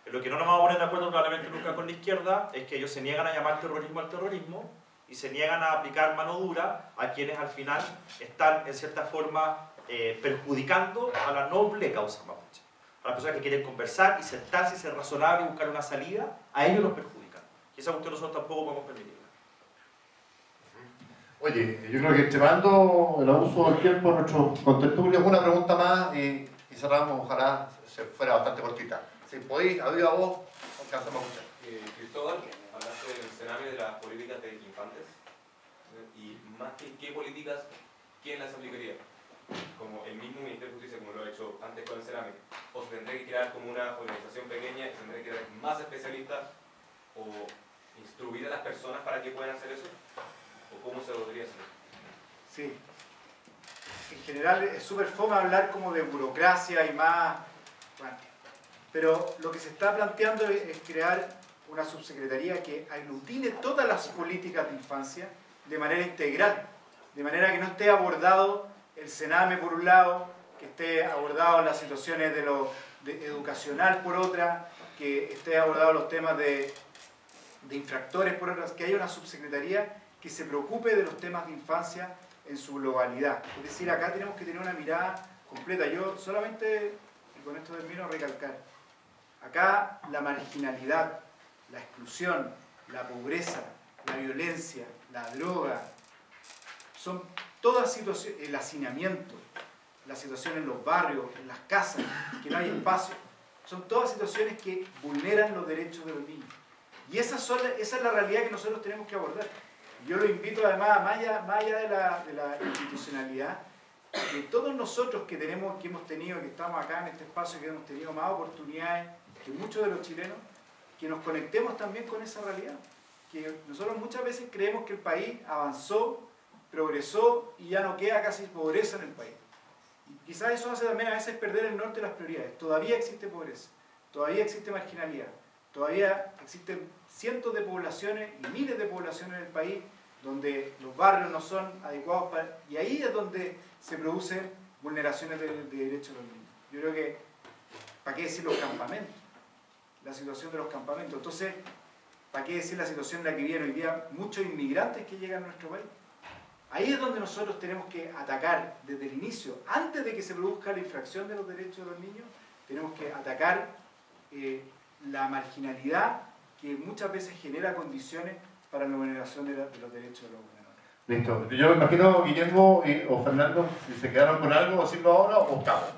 En lo que no nos vamos a poner de acuerdo probablemente nunca con la izquierda es que ellos se niegan a llamar terrorismo al terrorismo y se niegan a aplicar mano dura a quienes al final están en cierta forma perjudicando a la noble causa mapuche. A las personas que quieren conversar y sentarse y ser razonables y buscar una salida, a ellos los perjudican. Y esa cuestión nosotros tampoco podemos permitirla. Oye, yo creo que llevando el abuso del tiempo en nuestros contertulios, una pregunta más y cerramos, ojalá se fuera bastante cortita. Si podéis, a viva voz, alcanzamos a escuchar. Cristóbal, hablaste del Sename de las políticas de infantes y más que qué políticas, ¿quién las aplicaría? Como el mismo Ministerio de Justicia, como lo ha hecho antes con el Sename, o se tendría que crear como una organización pequeña y se tendría que crear más especialistas o instruir a las personas para que puedan hacer eso, o cómo se podría hacer. Sí. En general es súper fome hablar como de burocracia y más... Bueno, pero lo que se está planteando es crear una subsecretaría que aglutine todas las políticas de infancia de manera integral, de manera que no esté abordado el Sename por un lado, que esté abordado las situaciones de educacional por otra, que esté abordado los temas de infractores por otras, que haya una subsecretaría que se preocupe de los temas de infancia en su globalidad. Es decir, acá tenemos que tener una mirada completa. Yo solamente, y con esto termino, recalcar, acá la marginalidad, la exclusión, la pobreza, la violencia, la droga, son todas situaciones, el hacinamiento, la situación en los barrios, en las casas, que no hay espacio, son todas situaciones que vulneran los derechos de los niños. Y esa es la realidad que nosotros tenemos que abordar. Yo lo invito además, más allá de la institucionalidad, que todos nosotros que hemos tenido, que estamos acá en este espacio, que hemos tenido más oportunidades que muchos de los chilenos, que nos conectemos también con esa realidad. Que nosotros muchas veces creemos que el país avanzó, progresó y ya no queda casi pobreza en el país. Y quizás eso hace también a veces perder el norte de las prioridades. Todavía existe pobreza, todavía existe marginalidad, todavía existen cientos de poblaciones y miles de poblaciones en el país donde los barrios no son adecuados para... Y ahí es donde se producen vulneraciones de derechos de los niños. Yo creo que, ¿para qué decir los campamentos? La situación de los campamentos. Entonces, ¿para qué decir la situación en la que viven hoy día muchos inmigrantes que llegan a nuestro país? Ahí es donde nosotros tenemos que atacar desde el inicio, antes de que se produzca la infracción de los derechos de los niños, tenemos que atacar la marginalidad que muchas veces genera condiciones para la vulneración de los derechos de los menores. Listo. Yo me imagino, Guillermo o Fernando, si se quedaron con algo, decirlo ahora o estamos.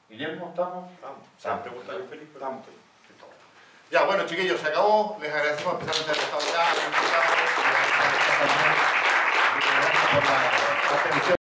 Guillermo, ¿estamos? Estamos. Preguntar feliz, estamos. Ya, bueno, chiquillos, se acabó. Les agradecemos especialmente al Estado por la atención.